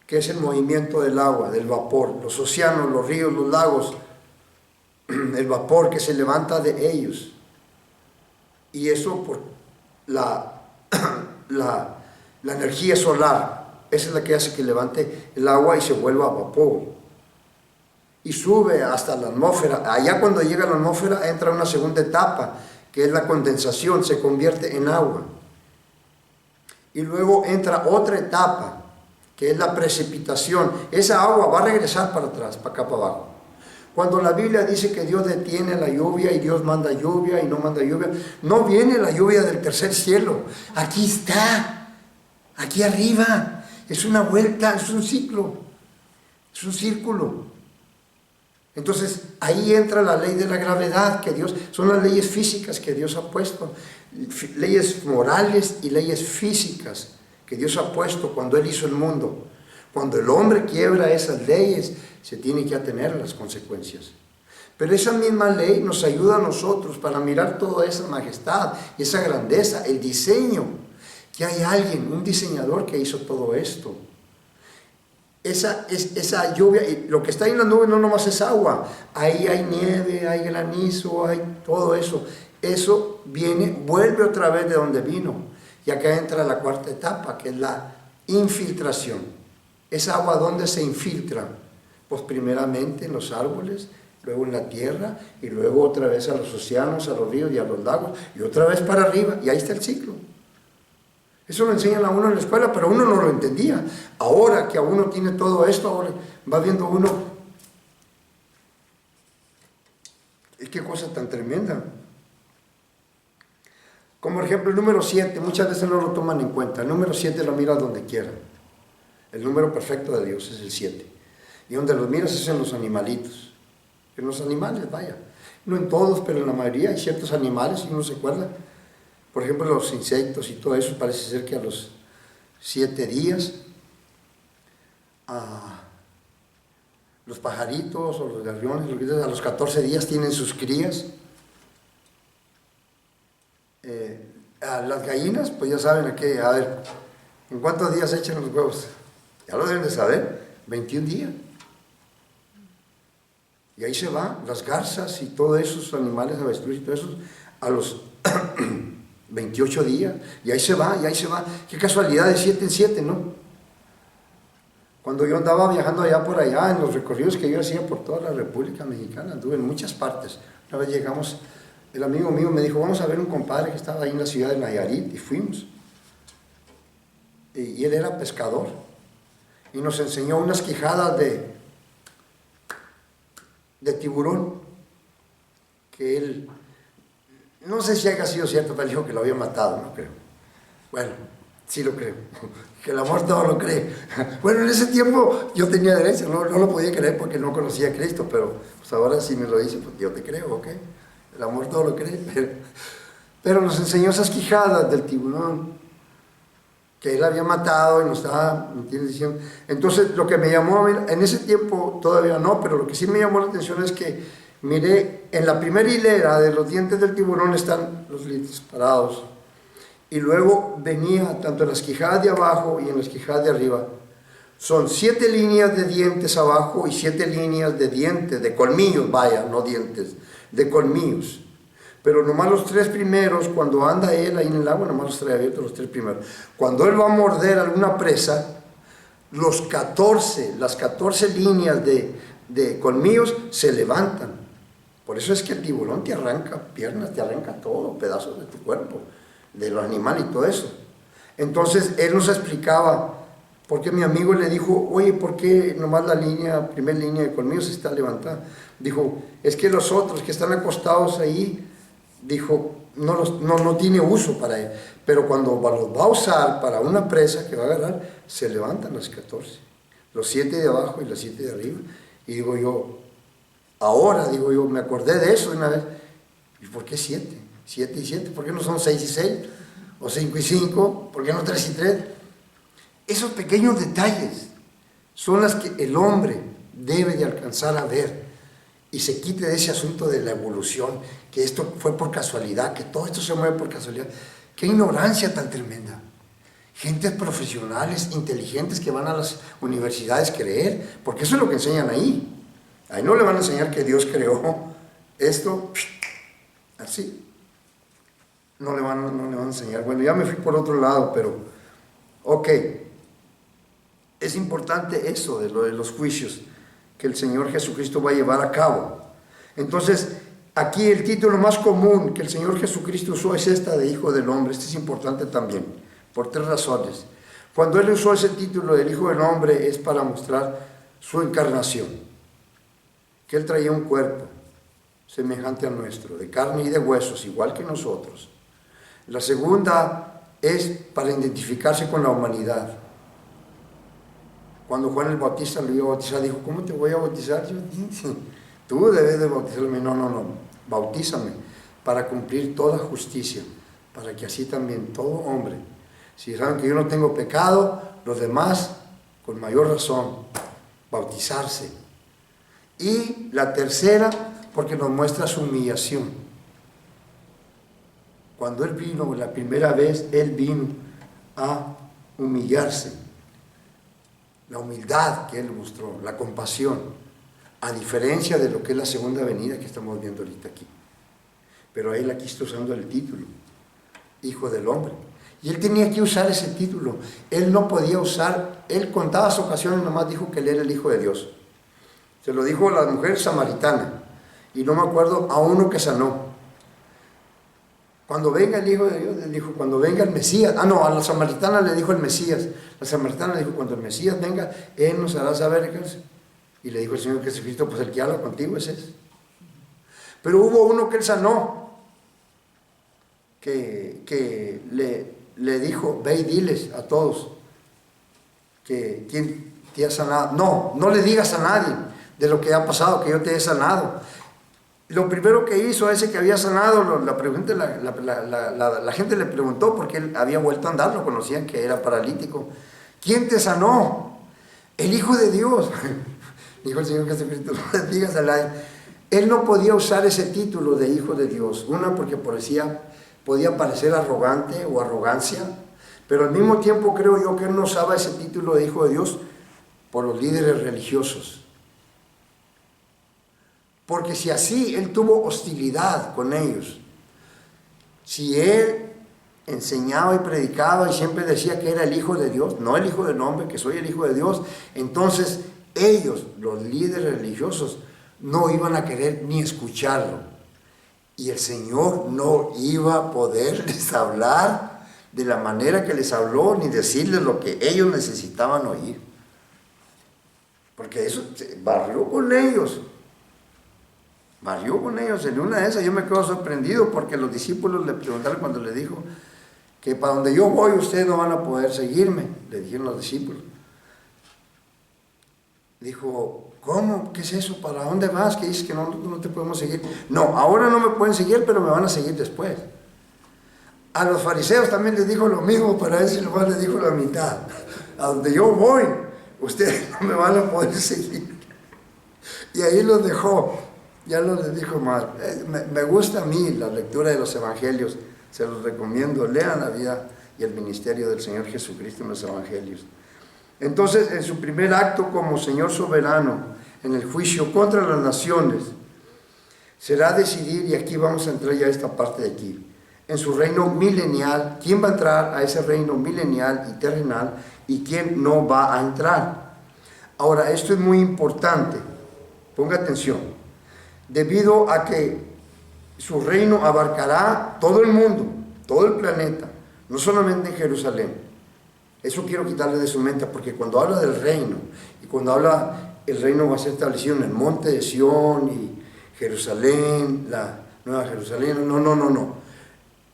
que es el movimiento del agua, del vapor, los océanos, los ríos, los lagos, el vapor que se levanta de ellos. Y eso por la energía solar, esa es la que hace que levante el agua y se vuelva vapor. Y sube hasta la atmósfera. Allá cuando llega a la atmósfera entra una segunda etapa, que es la condensación, se convierte en agua. Y luego entra otra etapa, que es la precipitación. Esa agua va a regresar para atrás, para acá, para abajo. Cuando la Biblia dice que Dios detiene la lluvia y Dios manda lluvia y no manda lluvia, no viene la lluvia del tercer cielo. Aquí está, aquí arriba. Es una vuelta, es un ciclo, es un círculo. Entonces ahí entra la ley de la gravedad, son las leyes físicas que Dios ha puesto, leyes morales y leyes físicas que Dios ha puesto cuando Él hizo el mundo. Cuando el hombre quiebra esas leyes, se tiene que atener a las consecuencias. Pero esa misma ley nos ayuda a nosotros para mirar toda esa majestad, esa grandeza, el diseño, que hay alguien, un diseñador que hizo todo esto. Esa lluvia, y lo que está ahí en la nube no nomás es agua, ahí hay nieve, hay granizo, hay todo eso. Eso vuelve otra vez de donde vino. Y acá entra la cuarta etapa, que es la infiltración. ¿Esa agua dónde se infiltra? Pues primeramente en los árboles, luego en la tierra, y luego otra vez a los océanos, a los ríos y a los lagos, y otra vez para arriba, y ahí está el ciclo. Eso lo enseñan a uno en la escuela, pero uno no lo entendía. Ahora que a uno tiene todo esto, ahora va viendo uno, qué cosa tan tremenda. Como ejemplo el número 7, muchas veces no lo toman en cuenta. El número 7 lo miras donde quiera. El número perfecto de Dios es el 7. Y donde los miras es en los animalitos. En los animales, vaya. No en todos, pero en la mayoría hay ciertos animales, y uno se acuerda. Por ejemplo, los insectos y todo eso, parece ser que a los 7 días, los pajaritos o los gorriones, a los 14 días tienen sus crías. A las gallinas, pues ya saben a ver, ¿en cuántos días echan los huevos? Ya lo deben de saber, 21 días. Y ahí se van las garzas y todos esos animales, avestruces y todo eso, a los 28 días, y ahí se va, y ahí se va. Qué casualidad, de 7 en 7, ¿no? Cuando yo andaba viajando allá por allá, en los recorridos que yo hacía por toda la República Mexicana, anduve en muchas partes. Una vez llegamos, el amigo mío me dijo, vamos a ver un compadre que estaba ahí en la ciudad de Nayarit, y fuimos. Y él era pescador, y nos enseñó unas quijadas de tiburón, que él, no sé si haya sido cierto, pero dijo que lo había matado, no creo. Bueno, sí lo creo, que el amor todo lo cree. Bueno, en ese tiempo yo tenía derecho, no lo podía creer porque no conocía a Cristo, pero pues ahora sí me lo dice, pues yo te creo, ¿ok? El amor todo lo cree, pero nos enseñó esas quijadas del tiburón. que él había matado y nos estaba, ¿me entiendes? Diciendo. Entonces, lo que me llamó, en ese tiempo todavía no, pero lo que sí me llamó la atención es que miré, en la primera hilera de los dientes del tiburón están los dientes parados, y luego venía tanto en las quijadas de abajo y en las quijadas de arriba. Son 7 líneas de dientes abajo y 7 líneas de dientes, de colmillos, vaya, no dientes, de colmillos. Pero nomás los 3 primeros, cuando anda él ahí en el agua, nomás los trae abiertos los 3 primeros. Cuando él va a morder alguna presa, las 14 líneas de colmillos se levantan. Por eso es que el tiburón te arranca piernas, te arranca todo, pedazos de tu cuerpo, de los animales y todo eso. Entonces él nos explicaba, porque mi amigo le dijo, oye, ¿por qué nomás la primera línea de colmillos se está levantada? Dijo, es que los otros que están acostados ahí, dijo, no tiene uso para él, pero cuando los va a usar para una presa que va a agarrar, se levantan las 14, los 7 de abajo y los 7 de arriba. Y digo yo, ahora, me acordé de eso una vez. ¿Y por qué 7? 7 y 7, ¿por qué no son 6 y 6? ¿O 5 y 5? ¿Por qué no 3 y 3? Esos pequeños detalles son las que el hombre debe de alcanzar a ver y se quite de ese asunto de la evolución, que esto fue por casualidad, que todo esto se mueve por casualidad. ¡Qué ignorancia tan tremenda! Gentes profesionales, inteligentes que van a las universidades a creer, porque eso es lo que enseñan ahí. Ahí no le van a enseñar que Dios creó esto así. No le van a enseñar. Bueno, ya me fui por otro lado, pero ok. Es importante eso de lo de los juicios que el Señor Jesucristo va a llevar a cabo. Entonces, aquí el título más común que el Señor Jesucristo usó es esta de Hijo del Hombre. Este es importante también, por 3 razones. Cuando Él usó ese título del Hijo del Hombre es para mostrar su encarnación, que Él traía un cuerpo semejante al nuestro, de carne y de huesos, igual que nosotros. La segunda es para identificarse con la humanidad. Cuando Juan el Bautista lo iba a bautizar, dijo, ¿cómo te voy a bautizar? Yo dije, tú debes de bautizarme. No, bautízame para cumplir toda justicia, para que así también todo hombre, si saben que yo no tengo pecado, los demás, con mayor razón, bautizarse. Y la tercera, porque nos muestra su humillación. Cuando Él vino la primera vez, Él vino a humillarse. La humildad que Él mostró, la compasión, a diferencia de lo que es la segunda venida que estamos viendo ahorita aquí. Pero Él aquí está usando el título, Hijo del Hombre. Y Él tenía que usar ese título. Él no podía usar, Él con todas ocasiones nomás dijo que Él era el Hijo de Dios. Se lo dijo a la mujer samaritana, y no me acuerdo, a uno que sanó. Cuando venga el Hijo de Dios, Él dijo, cuando venga el Mesías. A la samaritana le dijo el Mesías. La samaritana le dijo, cuando el Mesías venga, Él nos hará saber qué es. Y le dijo el Señor Jesucristo, pues el que habla contigo es ese. Pero hubo uno que Él sanó, que le dijo, ve y diles a todos, que ¿quién te ha sanado? No le digas a nadie de lo que ha pasado, que yo te he sanado. Lo primero que hizo a ese que había sanado, la gente le preguntó porque él había vuelto a andar, lo conocían que era paralítico. ¿Quién te sanó? El Hijo de Dios. Dijo el Señor Jesucristo, no le digas a nadie. Él no podía usar ese título de Hijo de Dios. Una, porque podía parecer arrogante o arrogancia, pero al mismo tiempo creo yo que Él no usaba ese título de Hijo de Dios por los líderes religiosos. Porque si así Él tuvo hostilidad con ellos, si Él enseñaba y predicaba y siempre decía que era el Hijo de Dios, no el Hijo del Hombre, que soy el Hijo de Dios, entonces ellos, los líderes religiosos, no iban a querer ni escucharlo. Y el Señor no iba a poderles hablar de la manera que les habló, ni decirles lo que ellos necesitaban oír. Porque eso barrió con ellos. En una de esas yo me quedo sorprendido porque los discípulos le preguntaron cuando le dijo que para donde yo voy ustedes no van a poder seguirme, le dijeron los discípulos. Dijo, ¿cómo? ¿Qué es eso? ¿Para dónde vas? ¿Qué dices que no te podemos seguir? No, ahora no me pueden seguir, pero me van a seguir después. A los fariseos también les dijo lo mismo, pero a ese nomás les dijo la mitad. A donde yo voy, ustedes no me van a poder seguir. Y ahí los dejó, ya no les dijo más. Me gusta a mí la lectura de los evangelios, se los recomiendo, lean la vida y el ministerio del Señor Jesucristo en los evangelios. Entonces, en su primer acto como Señor soberano, en el juicio contra las naciones, será decidir, y aquí vamos a entrar ya a esta parte de aquí, en su reino milenial, quién va a entrar a ese reino milenial y terrenal y quién no va a entrar. Ahora, esto es muy importante, ponga atención, debido a que su reino abarcará todo el mundo, todo el planeta, no solamente en Jerusalén. Eso quiero quitarle de su mente, porque cuando habla del reino, y cuando habla, el reino va a ser establecido en el monte de Sión y Jerusalén, la nueva Jerusalén, no.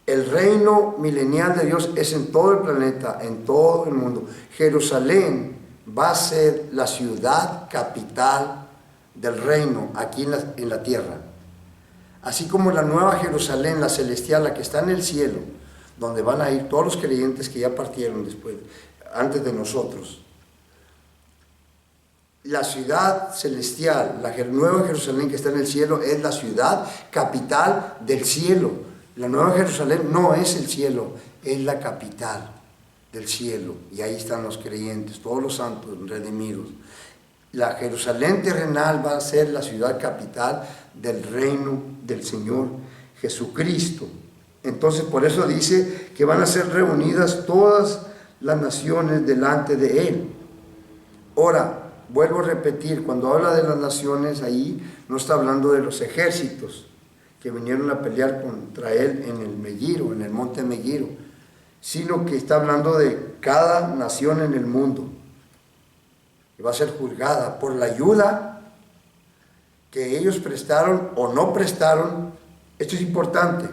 El reino milenial de Dios es en todo el planeta, en todo el mundo. Jerusalén va a ser la ciudad capital del reino aquí en la tierra. Así como la nueva Jerusalén, la celestial, la que está en el cielo, donde van a ir todos los creyentes que ya partieron después, antes de nosotros. La ciudad celestial, la nueva Jerusalén que está en el cielo, es la ciudad capital del cielo. La nueva Jerusalén no es el cielo, es la capital del cielo. Y ahí están los creyentes, todos los santos redimidos. La Jerusalén terrenal va a ser la ciudad capital del reino del Señor Jesucristo. Entonces, por eso dice que van a ser reunidas todas las naciones delante de Él. Ahora, vuelvo a repetir, cuando habla de las naciones, ahí no está hablando de los ejércitos que vinieron a pelear contra Él en el Megiro, en el monte Megiro, sino que está hablando de cada nación en el mundo, que va a ser juzgada por la ayuda que ellos prestaron o no prestaron. Esto es importante,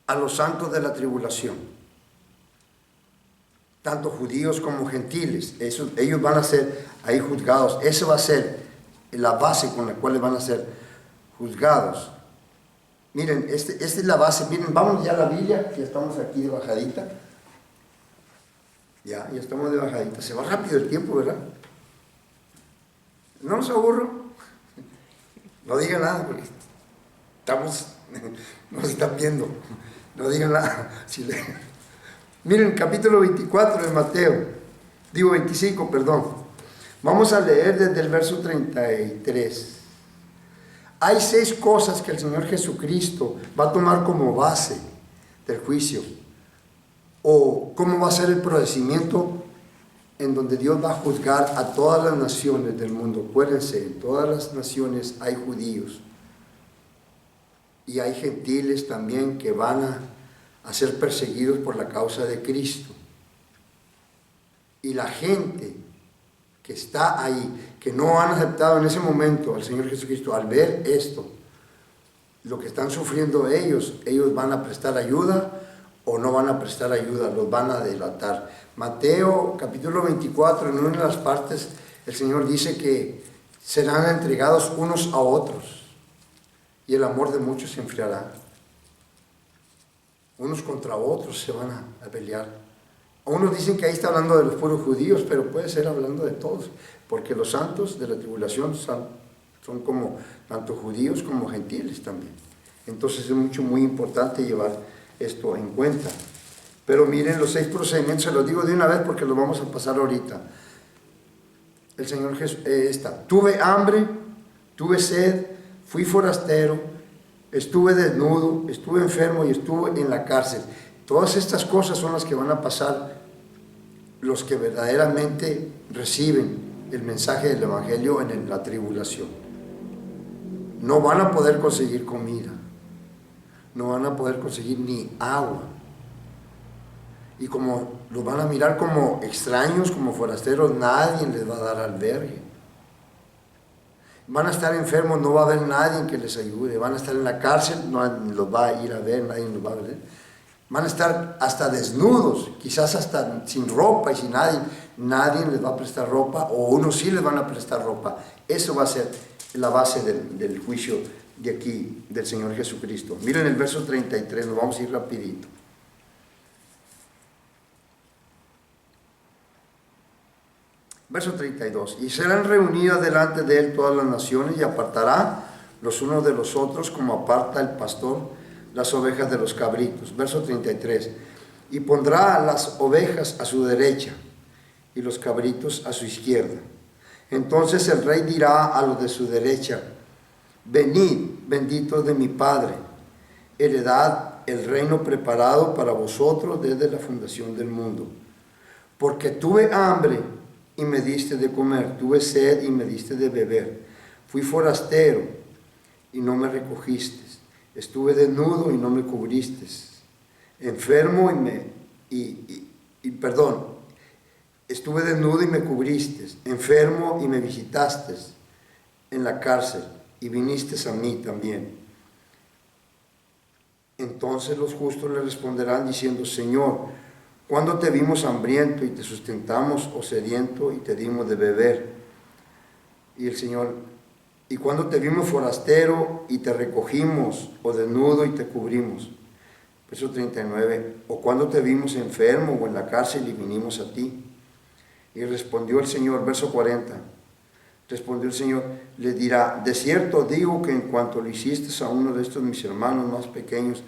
a los santos de la tribulación, tanto judíos como gentiles. Ellos van a ser ahí juzgados. Esa va a ser la base con la cual van a ser juzgados. Miren, esta es la base. Miren, vamos ya a la Biblia, que ya estamos aquí de bajadita. Ya estamos de bajadita. Se va rápido el tiempo, ¿verdad? ¿No nos aburro? No digan nada, porque nos están viendo. No digan nada. Miren, capítulo 24 de Mateo, 25, perdón. Vamos a leer desde el verso 33. Hay 6 cosas que el Señor Jesucristo va a tomar como base del juicio, o cómo va a ser el procedimiento en donde Dios va a juzgar a todas las naciones del mundo. Acuérdense, en todas las naciones hay judíos y hay gentiles también que van a ser perseguidos por la causa de Cristo. Y la gente que está ahí, que no han aceptado en ese momento al Señor Jesucristo, al ver esto, lo que están sufriendo ellos van a prestar ayuda o no van a prestar ayuda, los van a delatar. Mateo capítulo 24, en una de las partes, el Señor dice que serán entregados unos a otros y el amor de muchos se enfriará. Unos contra otros se van a pelear. Unos dicen que ahí está hablando de los puros judíos, pero puede ser hablando de todos, porque los santos de la tribulación son como tanto judíos como gentiles también. Entonces es muy importante llevar esto en cuenta. Pero miren los 6 procedimientos, se los digo de una vez porque los vamos a pasar ahorita. El Señor Jesús, tuve hambre, tuve sed, fui forastero, estuve desnudo, estuve enfermo y estuve en la cárcel. Todas estas cosas son las que van a pasar los que verdaderamente reciben el mensaje del Evangelio en la tribulación. No van a poder conseguir comida, no van a poder conseguir ni agua. Y como los van a mirar como extraños, como forasteros, nadie les va a dar albergue. Van a estar enfermos, no va a haber nadie que les ayude. Van a estar en la cárcel, nadie los va a ir a ver, nadie los va a ver. Van a estar hasta desnudos, quizás hasta sin ropa y sin nadie les va a prestar ropa, o unos sí les van a prestar ropa. Eso va a ser la base del juicio de aquí, del Señor Jesucristo. Miren el verso 33, nos vamos a ir rapidito. Verso 32, y serán reunidas delante de él todas las naciones y apartará los unos de los otros como aparta el pastor las ovejas de los cabritos. Verso 33, y pondrá las ovejas a su derecha y los cabritos a su izquierda. Entonces el rey dirá a los de su derecha: venid, benditos de mi Padre, heredad el reino preparado para vosotros desde la fundación del mundo. Porque tuve hambre y me diste de comer, tuve sed y me diste de beber, fui forastero y no me recogiste, estuve desnudo y no me cubriste, enfermo estuve desnudo y me cubriste, enfermo y me visitaste en la cárcel y viniste a mí también. Entonces los justos le responderán diciendo: Señor, ¿cuándo te vimos hambriento y te sustentamos, o sediento y te dimos de beber? Y el Señor: ¿y cuándo te vimos forastero y te recogimos, o desnudo y te cubrimos? Verso 39, ¿o cuándo te vimos enfermo o en la cárcel y vinimos a ti? Y respondió el Señor, verso 40, respondió el Señor, le dirá: de cierto digo que en cuanto lo hiciste a uno de estos mis hermanos más pequeños,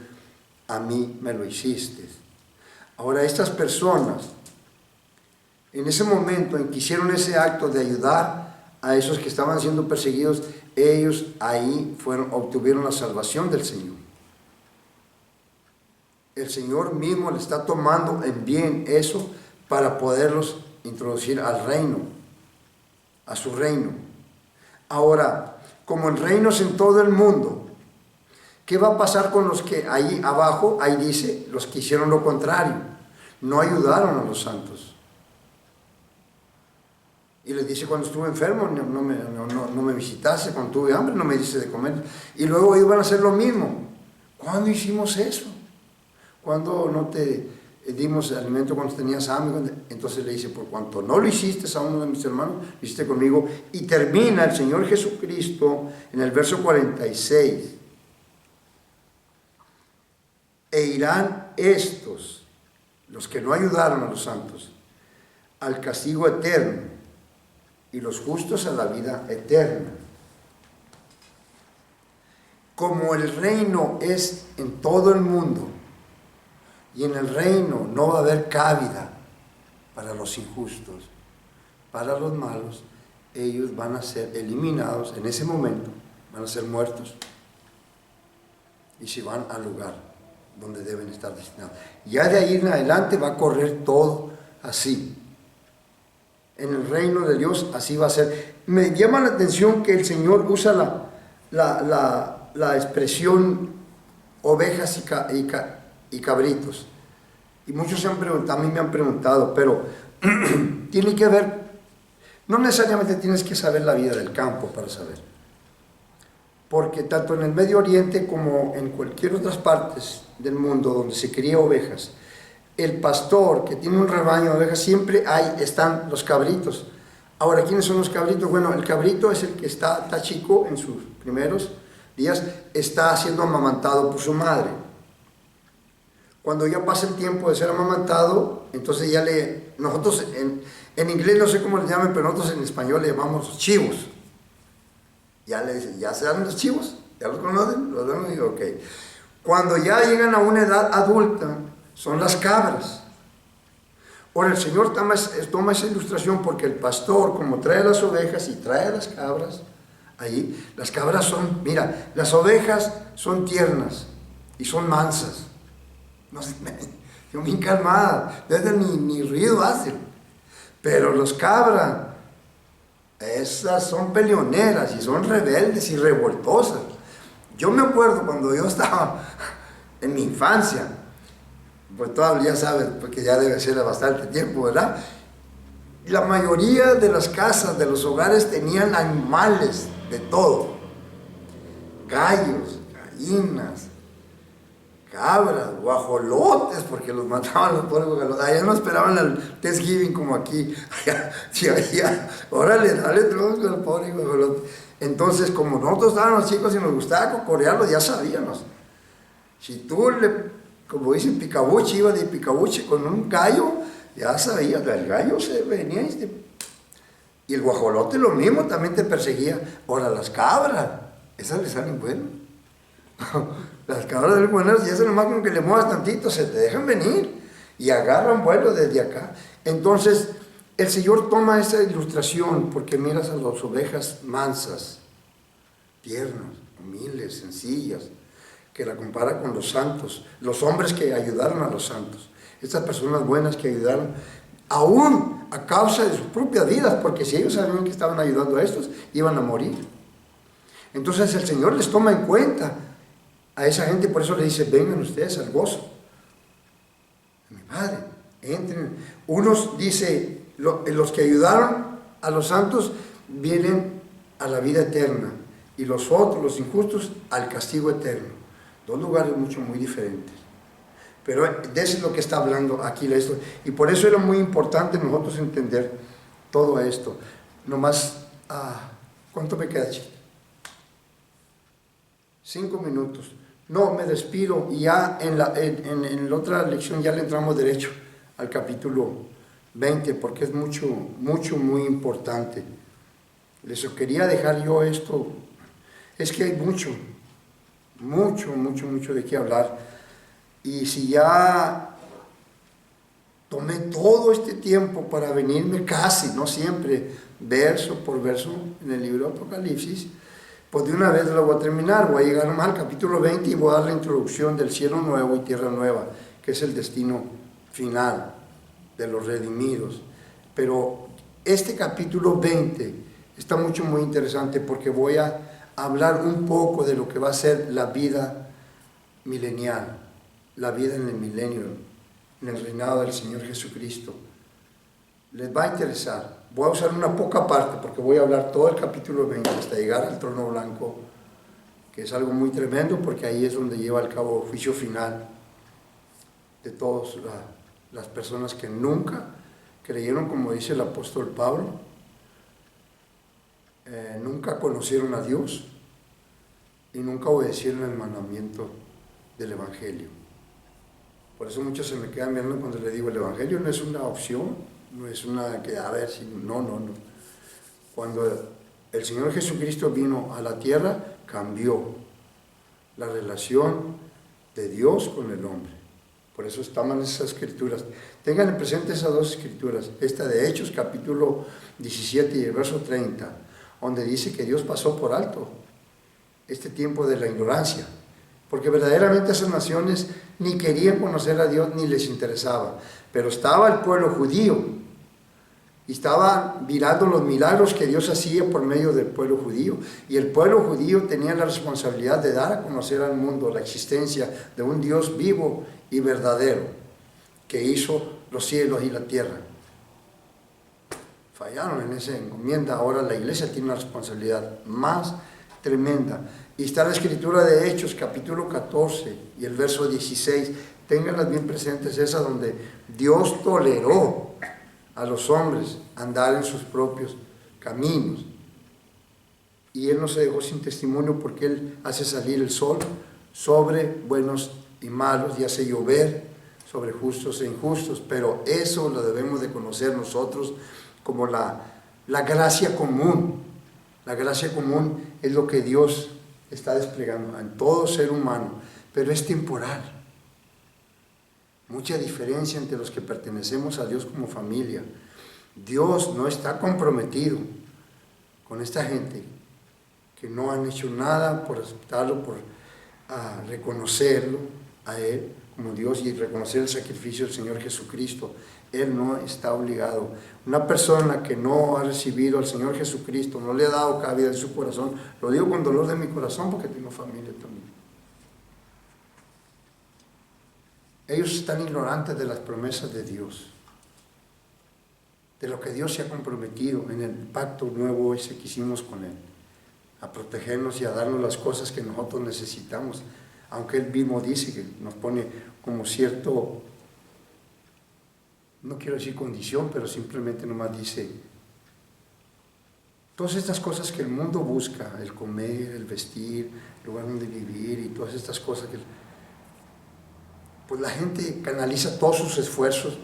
a mí me lo hiciste. Ahora, estas personas, en ese momento en que hicieron ese acto de ayudar a esos que estaban siendo perseguidos, ellos ahí obtuvieron la salvación del Señor. El Señor mismo le está tomando en bien eso para poderlos introducir al reino, a su reino. Ahora, como el reino es en todo el mundo, ¿qué va a pasar con los que ahí abajo, ahí dice, los que hicieron lo contrario? No ayudaron a los santos. Y les dice: cuando estuve enfermo no me visitaste, cuando tuve hambre no me diste de comer. Y luego iban a hacer lo mismo. ¿Cuándo hicimos eso? ¿Cuándo no te dimos alimento cuando tenías hambre? Entonces le dice: por cuanto no lo hiciste a uno de mis hermanos, lo hiciste conmigo. Y termina el Señor Jesucristo en el verso 46. E irán estos, los que no ayudaron a los santos, al castigo eterno, y los justos a la vida eterna. Como el reino es en todo el mundo, y en el reino no va a haber cabida para los injustos, para los malos, ellos van a ser eliminados en ese momento, van a ser muertos, y se van al lugar donde deben estar destinados. Ya de ahí en adelante va a correr todo así. En el reino de Dios así va a ser. Me llama la atención que el Señor usa la expresión ovejas y cabritos. Y muchos se han preguntado, a mí me han preguntado, pero tiene que ver, no necesariamente tienes que saber la vida del campo para saber. Porque tanto en el Medio Oriente como en cualquier otras partes del mundo donde se cría ovejas, el pastor que tiene un rebaño de ovejas, siempre están los cabritos. Ahora, ¿quiénes son los cabritos? Bueno, el cabrito es el que está chico en sus primeros días, está siendo amamantado por su madre. Cuando ya pasa el tiempo de ser amamantado, entonces nosotros en inglés no sé cómo le llaman, pero nosotros en español le llamamos chivos. Ya le dicen: ¿ya se dan los chivos? ¿Ya los conocen? ¿Los ven? Ok. Cuando ya llegan a una edad adulta, son las cabras. Ahora el Señor toma esa ilustración porque el pastor, como trae las ovejas y trae las cabras, ahí, las cabras son, mira, las ovejas son tiernas y son mansas. No sé, son bien calmadas, ni ruido hacen. Pero los cabras, esas son peleoneras y son rebeldes y revoltosas. Yo me acuerdo cuando yo estaba en mi infancia, pues todavía sabes, porque ya debe ser bastante tiempo, ¿verdad? La mayoría de las casas, de los hogares, tenían animales de todo: gallos, gallinas, cabras, guajolotes, porque los mataban los pobres guajolotes. Allá no esperaban el Thanksgiving como aquí. Allá, sí, allá, órale, dale troncos al pobre guajolote. Entonces, como nosotros estábamos chicos y nos gustaba cocorearlo, ya sabíamos. Si tú, como dicen, picabuche, iba de picabuche con un gallo, ya sabías, el gallo se venía y el guajolote lo mismo, también te perseguía. Ahora, las cabras, esas le salen buenas. Las cabras del buenas, y eso nomás con que le muevas tantito, se te dejan venir y agarran vuelo desde acá. Entonces, el Señor toma esa ilustración porque miras a las ovejas mansas, tiernas, humildes, sencillas, que la compara con los santos, los hombres que ayudaron a los santos, estas personas buenas que ayudaron, aún a causa de sus propias vidas, porque si ellos sabían que estaban ayudando a estos, iban a morir. Entonces el Señor les toma en cuenta a esa gente, por eso le dice, vengan ustedes al gozo de mi Padre, entren. Unos, dice, los que ayudaron a los santos vienen a la vida eterna, y los otros, los injustos, al castigo eterno. Dos lugares muy diferentes. Pero de eso es lo que está hablando aquí esto. Y por eso era muy importante nosotros entender todo esto. Nomás, ¿cuánto me queda, chico? 5 minutos. No, me despido y ya en la otra lección ya le entramos derecho al capítulo 20, porque es muy importante. Les quería dejar yo esto. Es que hay mucho de qué hablar. Y si ya tomé todo este tiempo para venirme casi, no siempre, verso por verso en el libro de Apocalipsis, pues de una vez lo voy a terminar. Voy a llegar nomás al capítulo 20 y voy a dar la introducción del cielo nuevo y tierra nueva, que es el destino final de los redimidos. Pero este capítulo 20 está muy interesante porque voy a hablar un poco de lo que va a ser la vida milenial, la vida en el milenio, en el reinado del Señor Jesucristo. Les va a interesar. Voy a usar una poca parte porque voy a hablar todo el capítulo 20 hasta llegar al trono blanco, que es algo muy tremendo porque ahí es donde lleva a cabo el juicio final de todas las personas que nunca creyeron, como dice el apóstol Pablo, nunca conocieron a Dios y nunca obedecieron el mandamiento del Evangelio. Por eso muchos se me quedan viendo cuando le digo, el Evangelio no es una opción, no es una que, a ver si, no. Cuando el Señor Jesucristo vino a la tierra, cambió la relación de Dios con el hombre. Por eso estaban esas escrituras. Tengan presente esas dos escrituras, esta de Hechos, capítulo 17 y el verso 30, donde dice que Dios pasó por alto este tiempo de la ignorancia, porque verdaderamente esas naciones ni querían conocer a Dios ni les interesaba, pero estaba el pueblo judío y estaba mirando los milagros que Dios hacía por medio del pueblo judío, y el pueblo judío tenía la responsabilidad de dar a conocer al mundo la existencia de un Dios vivo y verdadero que hizo los cielos y la tierra. Fallaron en esa encomienda. Ahora la iglesia tiene una responsabilidad más tremenda. Y está la escritura de Hechos, capítulo 14 y el verso 16. Ténganlas bien presentes, esa donde Dios toleró a los hombres andar en sus propios caminos. Y Él no se dejó sin testimonio porque Él hace salir el sol sobre buenos y malos y hace llover sobre justos e injustos. Pero eso lo debemos de conocer nosotros como la gracia común. La gracia común es lo que Dios está desplegando en todo ser humano, pero es temporal. Mucha diferencia entre los que pertenecemos a Dios como familia. Dios no está comprometido con esta gente que no han hecho nada por aceptarlo, por reconocerlo a Él como Dios y reconocer el sacrificio del Señor Jesucristo. Él no está obligado. Una persona que no ha recibido al Señor Jesucristo, no le ha dado cabida en su corazón, lo digo con dolor de mi corazón porque tengo familia también. Ellos están ignorantes de las promesas de Dios, de lo que Dios se ha comprometido en el pacto nuevo ese que hicimos con Él, a protegernos y a darnos las cosas que nosotros necesitamos, aunque Él mismo dice que nos pone como cierto, no quiero decir condición, pero simplemente nomás dice, Todas estas cosas que el mundo busca, el comer, el vestir, el lugar donde vivir y todas estas cosas que pues la gente canaliza todos sus esfuerzos,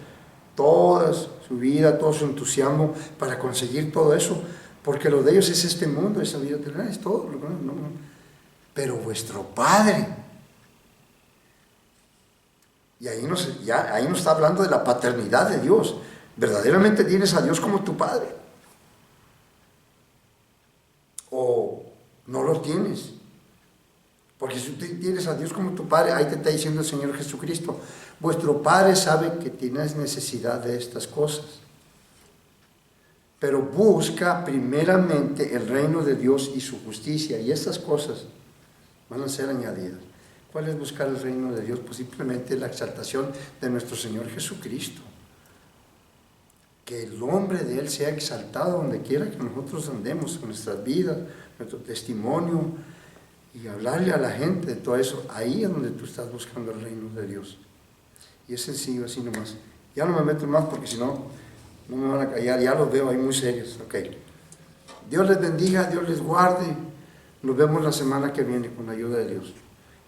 toda su vida, todo su entusiasmo para conseguir todo eso, porque lo de ellos es este mundo, esa vida terrenal, es todo. Pero vuestro Padre, y ahí ahí nos está hablando de la paternidad de Dios. ¿Verdaderamente tienes a Dios como tu Padre? ¿O no lo tienes? Porque si tú tienes a Dios como tu Padre, ahí te está diciendo el Señor Jesucristo, vuestro Padre sabe que tienes necesidad de estas cosas, pero busca primeramente el reino de Dios y su justicia, y estas cosas van a ser añadidas. ¿Cuál es buscar el reino de Dios? Pues simplemente la exaltación de nuestro Señor Jesucristo. Que el nombre de Él sea exaltado donde quiera que nosotros andemos, en nuestras vidas, nuestro testimonio, y hablarle a la gente de todo eso. Ahí es donde tú estás buscando el reino de Dios. Y es sencillo, así nomás. Ya no me meto más porque si no, no me van a callar. Ya los veo ahí muy serios. Ok. Dios les bendiga, Dios les guarde. Nos vemos la semana que viene con la ayuda de Dios.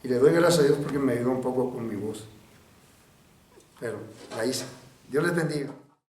Y le doy gracias a Dios porque me ayudó un poco con mi voz. Pero la hice. Dios les bendiga.